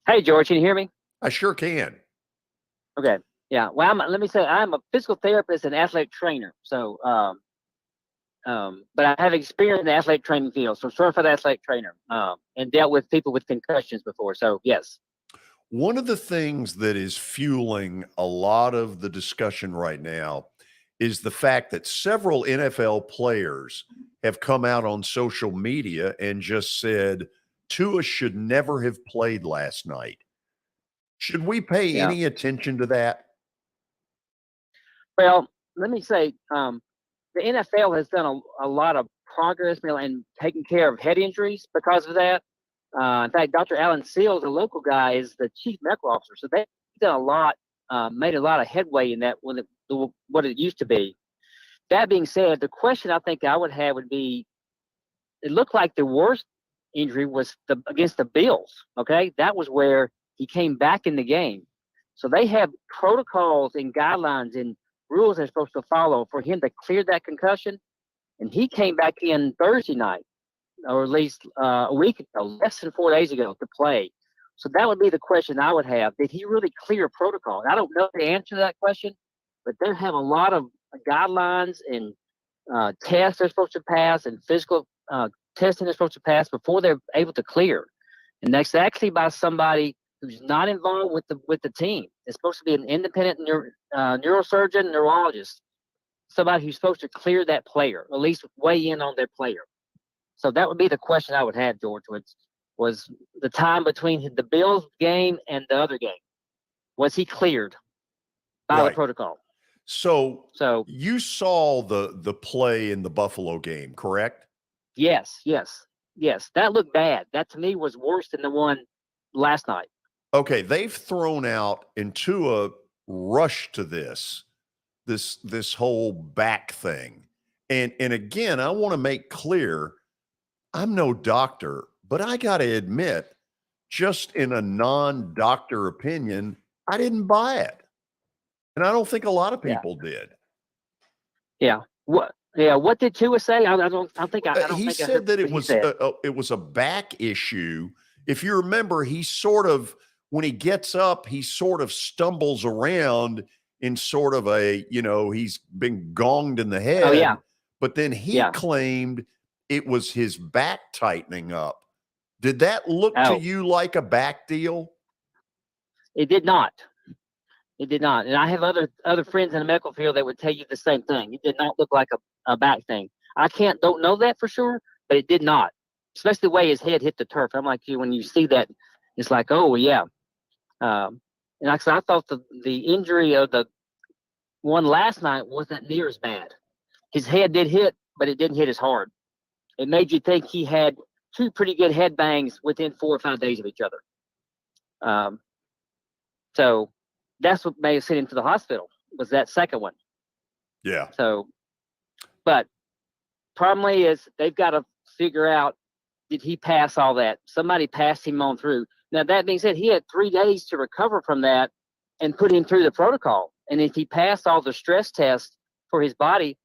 Hey, George, can you hear me? I sure can. Okay. Yeah. Well, let me say, I'm a physical therapist and athletic trainer. So, but I have experience in the athletic training field. So, certified athletic trainer, and dealt with people with concussions before. So, yes. One of the things that is fueling a lot of the discussion right now is the fact that several NFL players have come out on social media and just said, Tua should never have played last night. Should we pay any attention to that? Well, let me say, the NFL has done a lot of progress in taking care of head injuries because of that. In fact, Dr. Alan Seals, a local guy, is the chief medical officer. So they've done a lot, made a lot of headway in that what it used to be. That being said, the question I think I would have would be, it looked like the worst injury was against the Bills. Okay, that was where he came back in the game. So they have protocols and guidelines and rules they're supposed to follow for him to clear that concussion. And he came back in Thursday night, or at least a week ago, less than 4 days ago, to play. So that would be the question I would have. Did he really clear protocol? I don't know the answer to that question, but they have a lot of guidelines and tests they're supposed to pass and physical testing they're supposed to pass before they're able to clear. And that's actually by somebody who's not involved with the team. It's supposed to be an independent neurosurgeon, neurologist, somebody who's supposed to clear that player, at least weigh in on their player. So that would be the question I would have, George, was the time between the Bills game and the other game. Was he cleared by the protocol? So you saw the play in the Buffalo game, correct? Yes. That looked bad. That to me was worse than the one last night. Okay, they've thrown out into a rush to this whole back thing. And again, I want to make clear, I'm no doctor, but I got to admit, just in a non-doctor opinion, I didn't buy it. And I don't think a lot of people did. Yeah. What did Tua say? He said that it was a back issue. If you remember, he sort of, when he gets up, he sort of stumbles around in sort of he's been gonged in the head. Oh, yeah. But then he claimed it was his back tightening up. Did that look to you like a back deal? It did not. It did not. And I have other friends in the medical field that would tell you the same thing. It did not look like a back thing. I don't know that for sure, but it did not. Especially the way his head hit the turf. I'm like you, when you see that, it's like, oh, yeah. And like I said, I thought the injury of the one last night wasn't near as bad. His head did hit, but it didn't hit as hard. It made you think he had two pretty good head bangs within 4 or 5 days of each other. So that's what made us send him to the hospital, was that second one. Yeah. So, but probably is they've got to figure out, did he pass all that? Somebody passed him on through. Now, that being said, he had 3 days to recover from that and put him through the protocol. And if he passed all the stress tests for his body,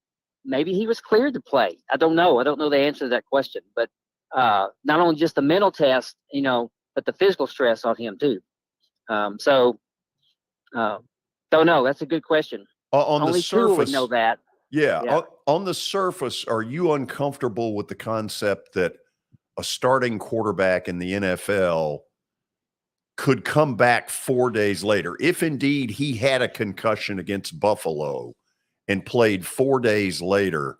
maybe he was cleared to play. I don't know. I don't know the answer to that question. But not only just the mental test, but the physical stress on him too. Don't know. That's a good question. Only Tua would know that. Yeah. On the surface, are you uncomfortable with the concept that a starting quarterback in the NFL could come back 4 days later, if indeed he had a concussion against Buffalo and played 4 days later?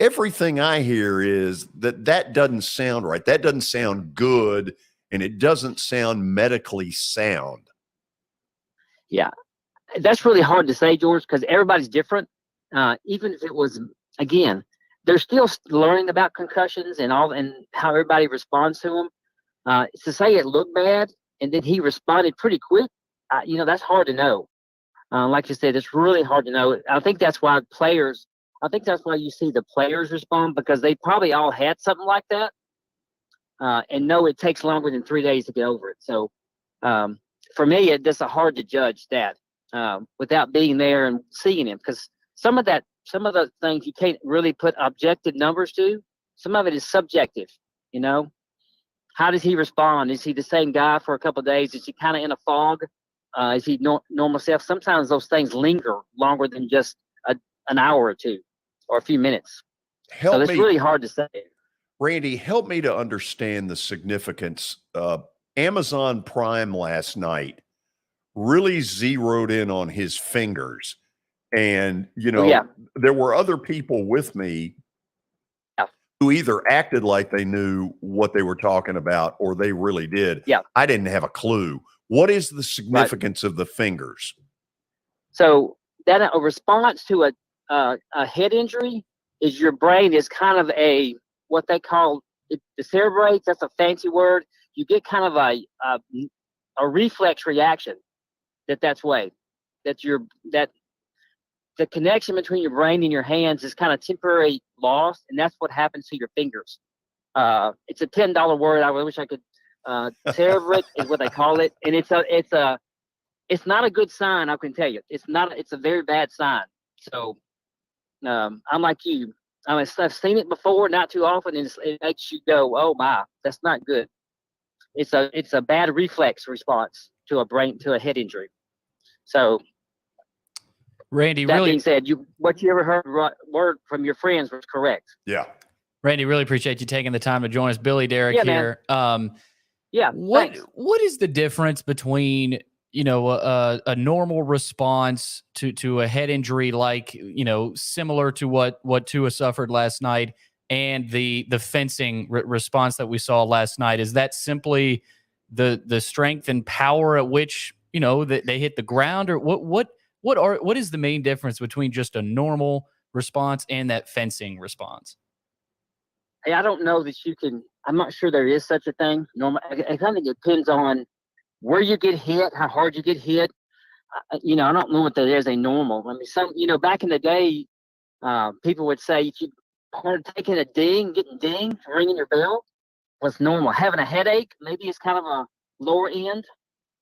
Everything I hear is that doesn't sound right. That doesn't sound good, and it doesn't sound medically sound. Yeah. That's really hard to say, George, because everybody's different. Even if it was, again, they're still learning about concussions and how everybody responds to them. To say it looked bad and then he responded pretty quick, that's hard to know. Like you said, it's really hard to know. I think that's why you see the players respond, because they probably all had something like that, and know it takes longer than 3 days to get over it. So for me, it's hard to judge that without being there and seeing him, because some of the things you can't really put objective numbers to. Some of it is subjective. How does he respond? Is he the same guy for a couple of days? Is he kind of in a fog? Is he normal self? Sometimes those things linger longer than just an hour or two or a few minutes. So it's really hard to say. Randy, help me to understand the significance. Amazon Prime last night really zeroed in on his fingers. And, there were other people with me who either acted like they knew what they were talking about or they really did. Yeah. I didn't have a clue. What is the significance of the fingers? So that a response to a head injury is your brain is kind of what they call it decerebrates. That's a fancy word. You get kind of a reflex reaction that's way. That the connection between your brain and your hands is kind of temporarily lost, and that's what happens to your fingers. It's a $10 word. I wish I could. Cerebrate is what they call it, and it's not a good sign. I can tell you, it's a very bad sign. So I'm like you. I've seen it before, not too often, and it makes you go, "Oh my, that's not good." It's a bad reflex response to a head injury. So, Randy, that really being said, what you ever heard word from your friends was correct. Yeah. Randy, really appreciate you taking the time to join us. Billy Derrick here. Yeah. What is the difference between a normal response to a head injury, like similar to what Tua suffered last night, and the fencing response that we saw last night? Is that simply the strength and power at which that they hit the ground, or what is the main difference between just a normal response and that fencing response? Hey, I don't know that I'm not sure there is such a thing. It kind of depends on where you get hit, how hard you get hit. I don't know what that is a normal. I mean, back in the day, people would say if you started taking a ding, getting dinged, ringing your bell was normal. Having a headache, maybe it's kind of a lower end,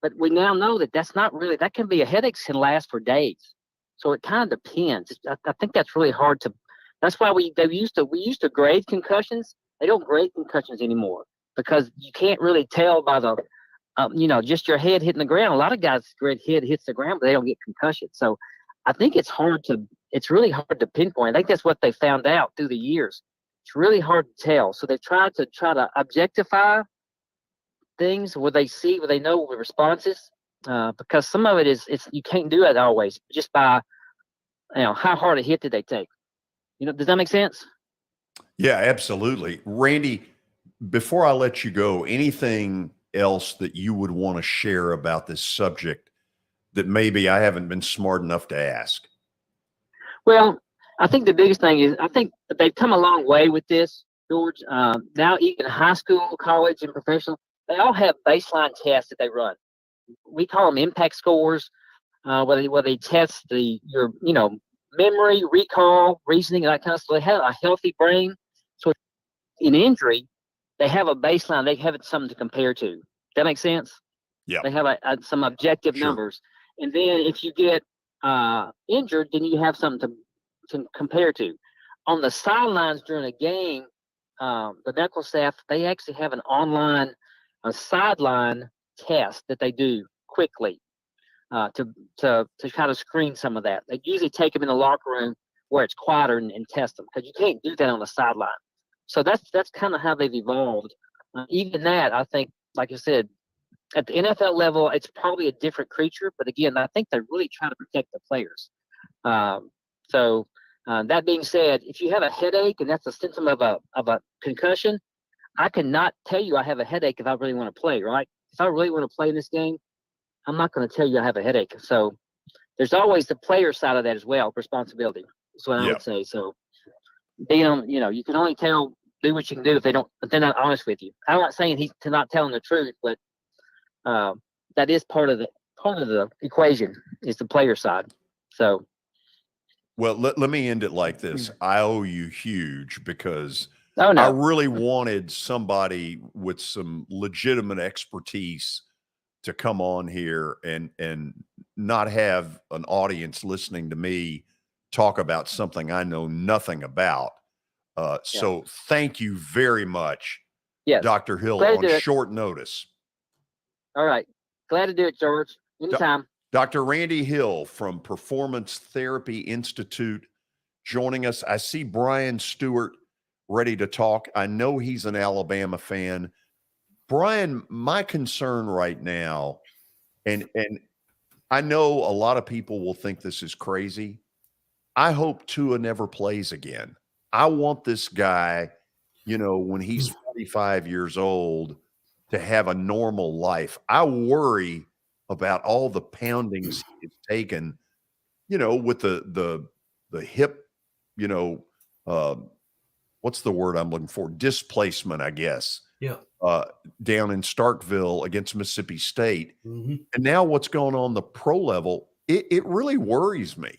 but we now know that's not really. That can be headaches can last for days. So it kind of depends. I think that's really hard to. That's why we used to grade concussions. They don't grade concussions anymore because you can't really tell by the, just your head hitting the ground. A lot of guys' head hits the ground, but they don't get concussions. So I think it's really hard to pinpoint. I think that's what they found out through the years. It's really hard to tell. So they've tried to objectify things where they know the responses, because some of it is you can't do it always just by, how hard a hit did they take. Does that make sense? Yeah, absolutely. Randy, before I let you go, anything else that you would want to share about this subject that maybe I haven't been smart enough to ask? Well, I think the biggest thing is I think that they've come a long way with this, George. Now even high school, college, and professional, they all have baseline tests that they run. We call them impact scores, where they test your memory, recall, reasoning, that kind of stuff. They have a healthy brain. So in injury, they have a baseline. They have something to compare to. That makes sense? Yeah. They have some objective numbers. And then if you get injured, then you have something to compare to. On the sidelines during a game, the medical staff, they actually have an online sideline test that they do quickly. To kind of screen some of that. They usually take them in the locker room where it's quieter and test them, because you can't do that on the sideline. So that's kind of how they've evolved. Even that, I think, like I said, at the NFL level, it's probably a different creature. But again, I think they're really trying to protect the players. So that being said, if you have a headache and that's a symptom of a concussion, I cannot tell you I have a headache if I really want to play, right? If I really want to play in this game, I'm not going to tell you I have a headache. So there's always the player side of that as well, responsibility. That's what I would say. So you can only do what you can do if they're not honest with you. I'm not saying he's not telling the truth, but that is part of the equation is the player side. So, well, let me end it like this. I owe you huge because no. I really wanted somebody with some legitimate expertise to come on here and not have an audience listening to me talk about something I know nothing about. So thank you very much, Dr. Hill, on short notice. All right. Glad to do it, George. Anytime. Dr. Randy Hill from Performance Therapy Institute joining us. I see Brian Stewart ready to talk. I know he's an Alabama fan. Brian, my concern right now, and I know a lot of people will think this is crazy. I hope Tua never plays again. I want this guy, when he's 45 years old, to have a normal life. I worry about all the poundings he's taken, with the hip, what's the word I'm looking for? Displacement, I guess. Yeah. Down in Starkville against Mississippi State. Mm-hmm. And now what's going on the pro level, it really worries me.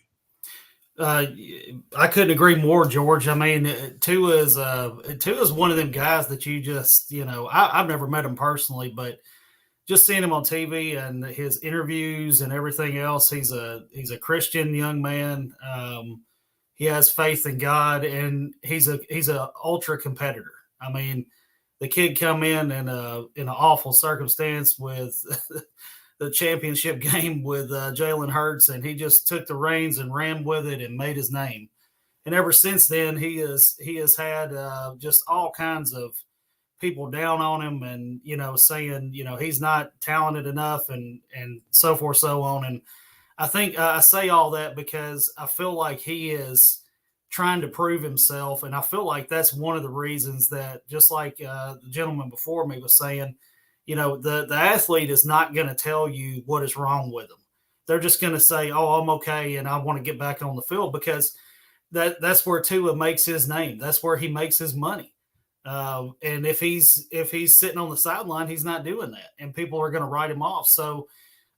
I couldn't agree more, George. I mean, Tua is one of them guys that you just, I've never met him personally, but just seeing him on TV and his interviews and everything else, he's a Christian young man. He has faith in God, and he's a ultra competitor. I mean, the kid come in an awful circumstance with the championship game with Jalen Hurts, and he just took the reins and ran with it and made his name. And ever since then, he has had just all kinds of people down on him and, saying, he's not talented enough and so forth, so on. And I think I say all that because I feel like he is trying to prove himself. And I feel like that's one of the reasons that, just like the gentleman before me was saying, the athlete is not going to tell you what is wrong with them. They're just going to say, oh, I'm okay, and I want to get back on the field, because that's where Tua makes his name. That's where he makes his money. And if he's sitting on the sideline, he's not doing that, and people are going to write him off. So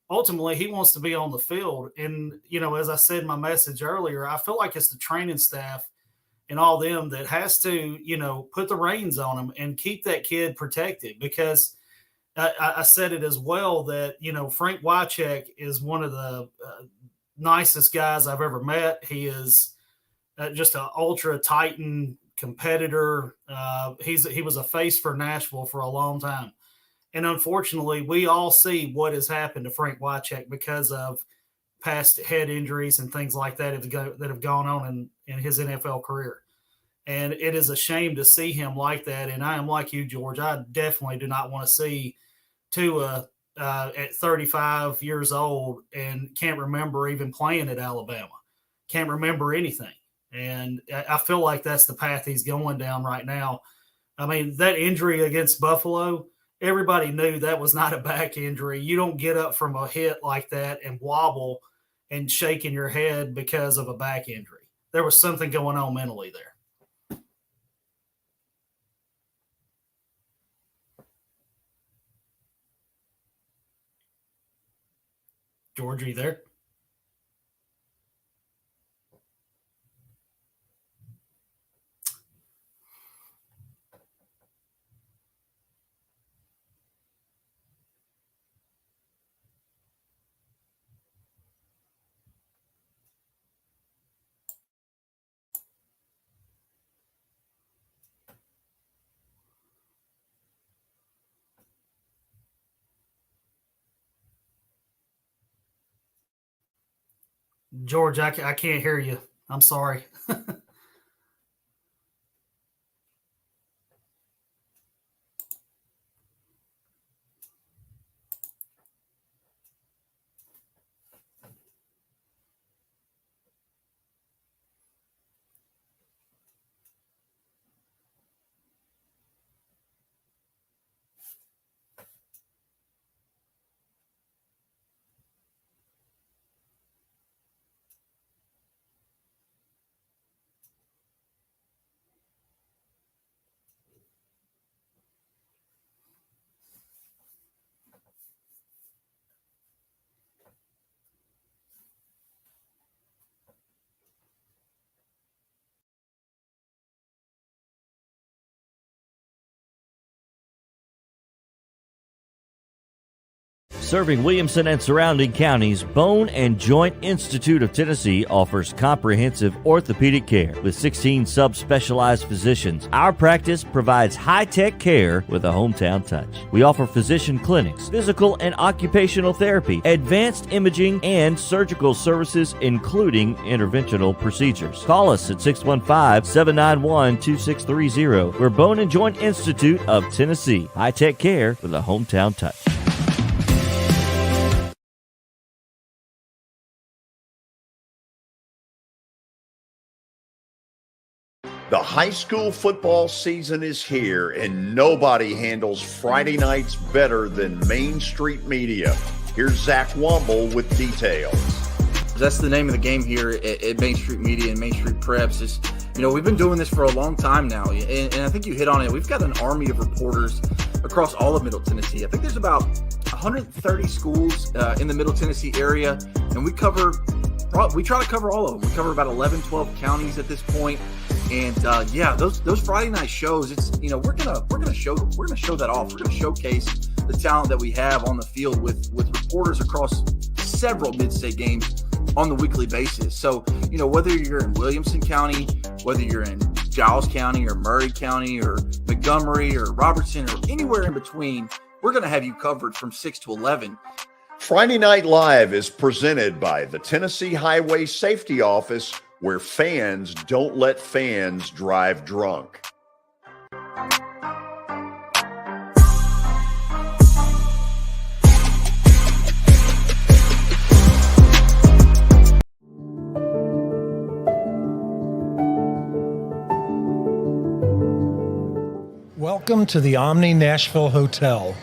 ultimately, he wants to be on the field. And, as I said in my message earlier, I feel like it's the training staff and all them that has to, put the reins on him and keep that kid protected, because I said it as well that, Frank Wycheck is one of the nicest guys I've ever met. He is just an ultra titan competitor. He was a face for Nashville for a long time. And unfortunately, we all see what has happened to Frank Wycheck because of past head injuries and things like that that have gone on in his NFL career. And it is a shame to see him like that. And I am like you, George. I definitely do not want to see Tua at 35 years old and can't remember even playing at Alabama, can't remember anything. And I feel like that's the path he's going down right now. I mean, that injury against Buffalo, everybody knew that was not a back injury. You don't get up from a hit like that and wobble and shaking your head because of a back injury. There was something going on mentally there. George, are you there? George, I can't hear you. I'm sorry. Serving Williamson and surrounding counties, Bone and Joint Institute of Tennessee offers comprehensive orthopedic care with 16 subspecialized physicians. Our practice provides high-tech care with a hometown touch. We offer physician clinics, physical and occupational therapy, advanced imaging, and surgical services, including interventional procedures. Call us at 615-791-2630. We're Bone and Joint Institute of Tennessee. High-tech care with a hometown touch. The high school football season is here, and nobody handles Friday nights better than Main Street Media. Here's Zach Womble with details. That's the name of the game here at Main Street Media and Main Street Preps. Is, we've been doing this for a long time now, and I think you hit on it. We've got an army of reporters across all of Middle Tennessee. I think there's about 130 schools in the Middle Tennessee area, and we try to cover all of them. We cover about 11, 12 counties at this point. And those Friday night shows, it's we're gonna show that off. We're gonna showcase the talent that we have on the field with reporters across several mid-state games on the weekly basis. So whether you're in Williamson County, whether you're in Giles County or Murray County or Montgomery or Robertson or anywhere in between, we're gonna have you covered from 6 to 11. Friday Night Live is presented by the Tennessee Highway Safety Office, where fans don't let fans drive drunk. Welcome to the Omni Nashville Hotel.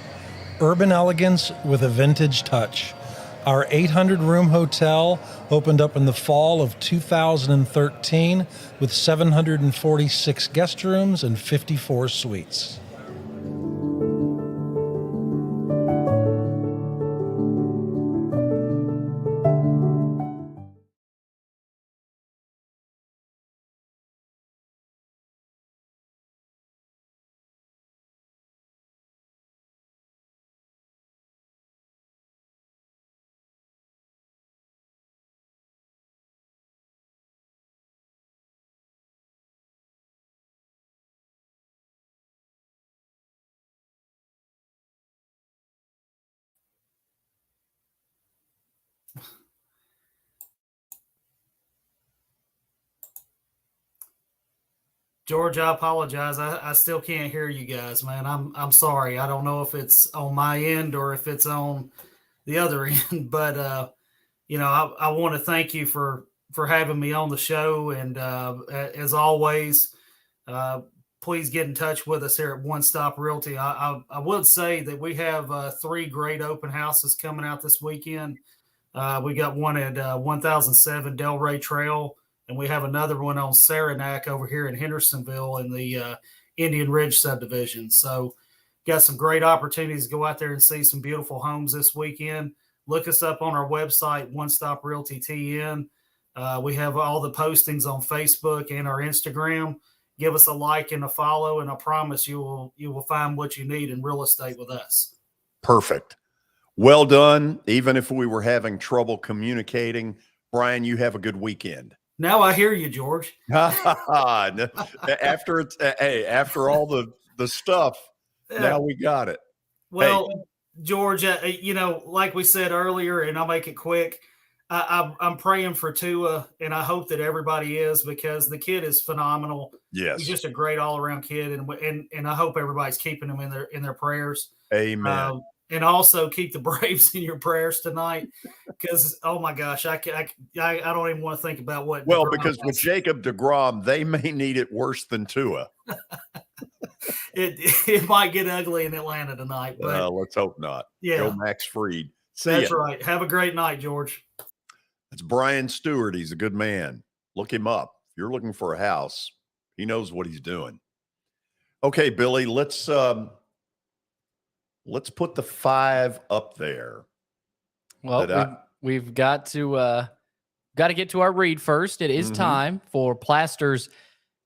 Urban elegance with a vintage touch. Our 800-room hotel opened up in the fall of 2013 with 746 guest rooms and 54 suites. George, I apologize. I still can't hear you guys, man. I'm sorry. I don't know if it's on my end or if it's on the other end, but I want to thank you for having me on the show. And as always, please get in touch with us here at One Stop Realty. I would say that we have 3 great open houses coming out this weekend. We got one at 1007 Delray Trail, and we have another one on Saranac over here in Hendersonville in the Indian Ridge subdivision. So got some great opportunities to go out there and see some beautiful homes this weekend. Look us up on our website, One Stop Realty TN. We have all the postings on Facebook and our Instagram. Give us a like and a follow, and I promise you will find what you need in real estate with us. Perfect. Well done. Even if we were having trouble communicating, Brian, you have a good weekend. Now I hear you, George. after all the stuff, now we got it. Well, hey. George, like we said earlier, and I'll make it quick. I'm praying for Tua, and I hope that everybody is, because the kid is phenomenal. Yes, he's just a great all around kid, and I hope everybody's keeping him in their prayers. Amen. And also keep the Braves in your prayers tonight, because oh my gosh, I don't even want to think about what. Well, because with Jacob deGrom, they may need it worse than Tua. It might get ugly in Atlanta tonight, but let's hope not. Yeah, go Max Fried. That's right. Have a great night, George. It's Brian Stewart. He's a good man. Look him up. If you're looking for a house, he knows what he's doing. Okay, Billy, let's put the 5 up there. Well, we've got to get to our read first. It is time for Plaster's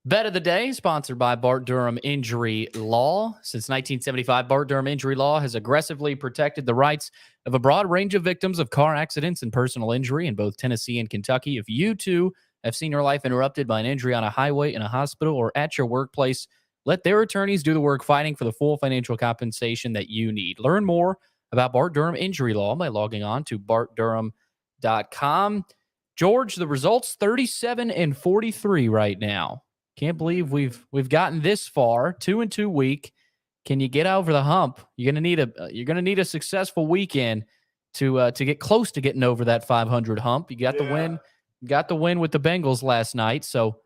Bet of the day, sponsored by Bart Durham Injury Law. Since 1975, Bart Durham Injury Law has aggressively protected the rights of a broad range of victims of car accidents and personal injury in both Tennessee and Kentucky. If you, too, have seen your life interrupted by an injury on a highway, in a hospital, or at your workplace, let their attorneys do the work fighting for the full financial compensation that you need. Learn more about Bart Durham Injury Law by logging on to bartdurham.com. George, the results 37-43 right now. Can't believe we've gotten this far. 2-2 week. Can you get over the hump? You're gonna need a successful weekend to get close to getting over that 500 hump. You got the win. Got the win with the Bengals last night. So,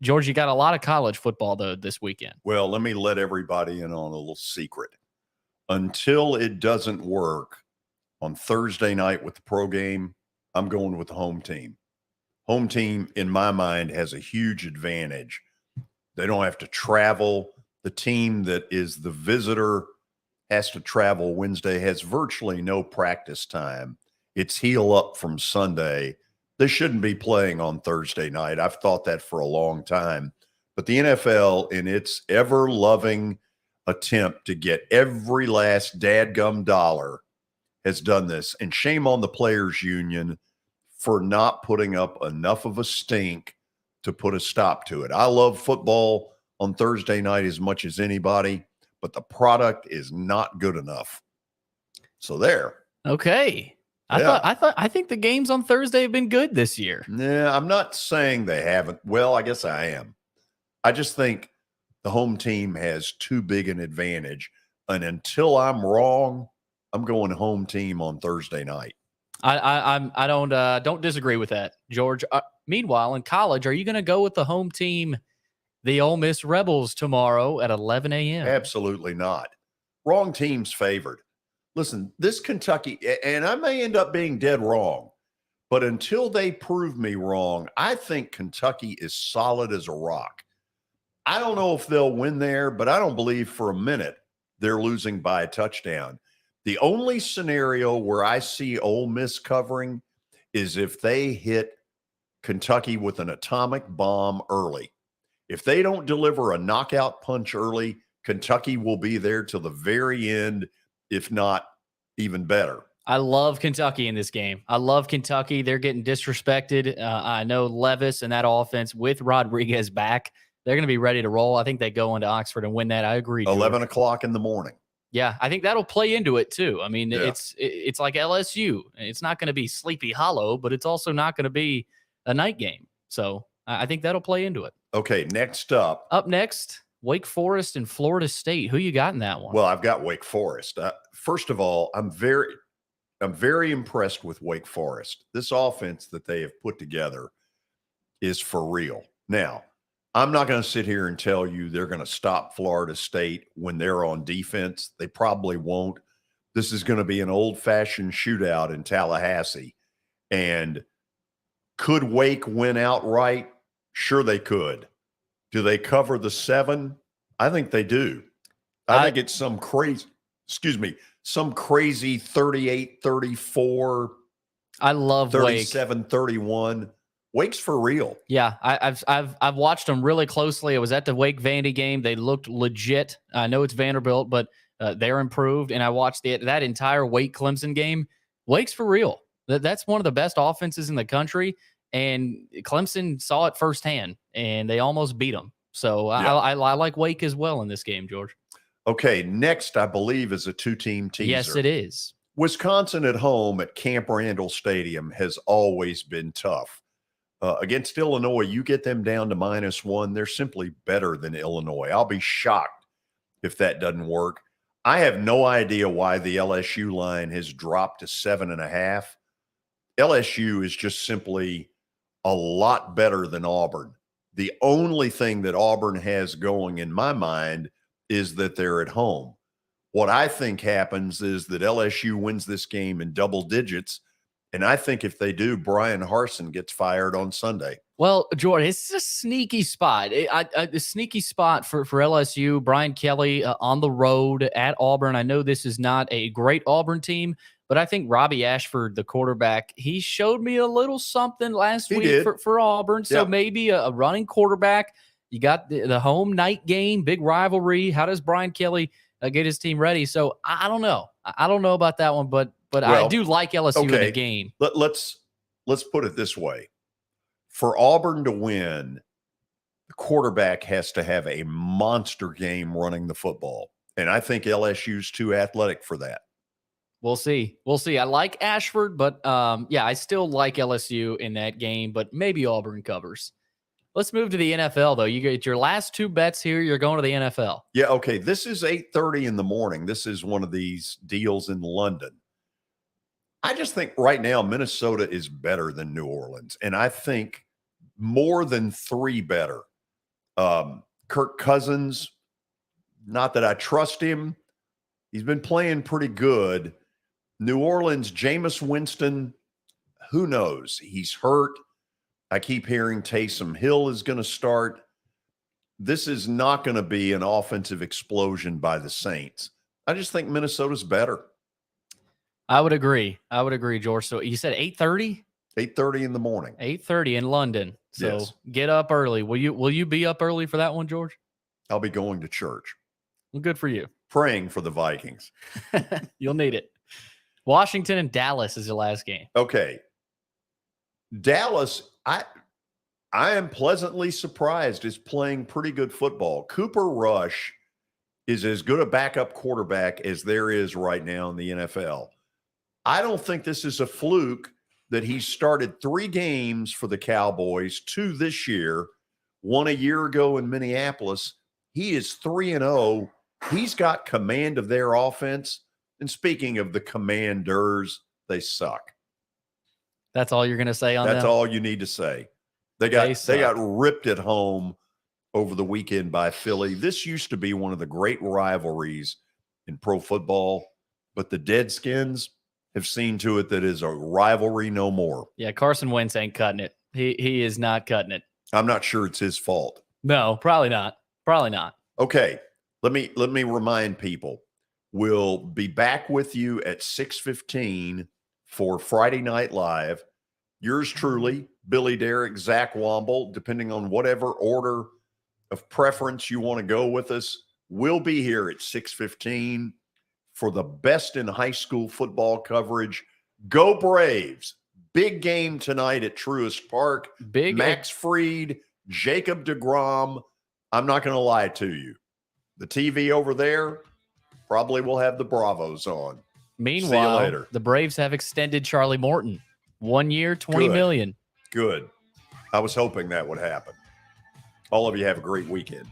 George, you got a lot of college football though this weekend. Well, let me let everybody in on a little secret. Until it doesn't work on Thursday night with the pro game, I'm going with the home team. Home team, in my mind, has a huge advantage. They don't have to travel. The team that is the visitor has to travel Wednesday, has virtually no practice time. It's heel up from Sunday. They shouldn't be playing on Thursday night. I've thought that for a long time. But the NFL, in its ever-loving attempt to get every last dadgum dollar, has done this. And shame on the players' union for not putting up enough of a stink to put a stop to it. I love football on Thursday night as much as anybody, but the product is not good enough. So there. Okay. I think the games on Thursday have been good this year. Nah, I'm not saying they haven't. Well, I guess I am. I just think the home team has too big an advantage. And until I'm wrong, I'm going home team on Thursday night. I don't disagree with that, George. Meanwhile, in college, are you going to go with the home team, the Ole Miss Rebels, tomorrow at 11 a.m.? Absolutely not. Wrong team's favored. Listen, this Kentucky, and I may end up being dead wrong, but until they prove me wrong, I think Kentucky is solid as a rock. I don't know if they'll win there, but I don't believe for a minute they're losing by a touchdown. The only scenario where I see Ole Miss covering is if they hit Kentucky with an atomic bomb early. If they don't deliver a knockout punch early, Kentucky will be there till the very end, if not even better. I love Kentucky in this game. I love Kentucky. They're getting disrespected. I know Levis and that offense with Rodriguez back, they're going to be ready to roll. I think they go into Oxford and win that. I agree. 11 o'clock in the morning. Yeah, I think that'll play into it too. I mean, it's like LSU. It's not going to be Sleepy Hollow, but it's also not going to be a night game. So I think that'll play into it. Okay, next up. Up next, Wake Forest and Florida State. Who you got in that one? Well, I've got Wake Forest. First of all, I'm very impressed with Wake Forest. This offense that they have put together is for real. Now, I'm not going to sit here and tell you they're going to stop Florida State when they're on defense. They probably won't. This is going to be an old-fashioned shootout in Tallahassee. And could Wake win outright? Sure they could. Do they cover the 7? I think they do. I think it's some crazy 38-34. I love 37-31. Wake's for real. Yeah, I've watched them really closely. I was at the Wake Vandy game. They looked legit. I know it's Vanderbilt, but they're improved. And I watched that entire Wake Clemson game. Wake's for real. That's one of the best offenses in the country. And Clemson saw it firsthand, and they almost beat them. So yeah. I like Wake as well in this game, George. Okay, next, I believe, is a two-team teaser. Yes, it is. Wisconsin at home at Camp Randall Stadium has always been tough. Against Illinois, you get them down to -1. They're simply better than Illinois. I'll be shocked if that doesn't work. I have no idea why the LSU line has dropped to 7.5. LSU is just simply a lot better than Auburn. The only thing that Auburn has going in my mind is that they're at home. What I think happens is that LSU wins this game in double digits. And I think if they do, Brian Harsin gets fired on Sunday. Well, Jordan, it's a sneaky spot. A sneaky spot for LSU. Brian Kelly on the road at Auburn. I know this is not a great Auburn team, but I think Robbie Ashford, the quarterback, he showed me a little something last week for Auburn. So maybe a running quarterback You got the home night game, big rivalry. How does Brian Kelly get his team ready? So I don't know. I don't know about that one, but I do like LSU in the game. Let's put it this way. For Auburn to win, the quarterback has to have a monster game running the football. And I think LSU's too athletic for that. We'll see. I like Ashford, but I still like LSU in that game, but maybe Auburn covers. Let's move to the NFL, though. You get your last two bets here. You're going to the NFL. Yeah, okay. This is 8:30 in the morning. This is one of these deals in London. I just think right now Minnesota is better than New Orleans, and I think more than 3 better. Kirk Cousins, not that I trust him. He's been playing pretty good. New Orleans, Jameis Winston, who knows? He's hurt. I keep hearing Taysom Hill is going to start. This is not going to be an offensive explosion by the Saints. I just think Minnesota's better. I would agree, George. So you said 8:30? 8:30 in the morning. 8:30 in London. So yes. Get up early. Will you be up early for that one, George? I'll be going to church. Well, good for you. Praying for the Vikings. You'll need it. Washington and Dallas is the last game. Okay. Dallas, I am pleasantly surprised, is playing pretty good football. Cooper Rush is as good a backup quarterback as there is right now in the NFL. I don't think this is a fluke that he started 3 games for the Cowboys, 2 this year, 1 a year ago in Minneapolis. He is 3-0. He's got command of their offense. And speaking of the Commanders, they suck. That's all you're going to say on that? That's all you need to say. They got ripped at home over the weekend by Philly. This used to be one of the great rivalries in pro football, but the Deadskins have seen to it that is a rivalry no more. Yeah, Carson Wentz ain't cutting it. He is not cutting it. I'm not sure it's his fault. No, probably not. Probably not. Okay, let me remind people. We'll be back with you at 6:15 for Friday Night Live. Yours truly, Billy Derrick, Zach Womble, depending on whatever order of preference you want to go with us. We'll be here at 6:15 for the best in high school football coverage. Go Braves. Big game tonight at Truist Park. Max Fried, Jacob deGrom. I'm not going to lie to you. The TV over there probably will have the Bravos on. Meanwhile, see you later. The Braves have extended Charlie Morton. 1 year, $20 million. Good. I was hoping that would happen. All of you have a great weekend.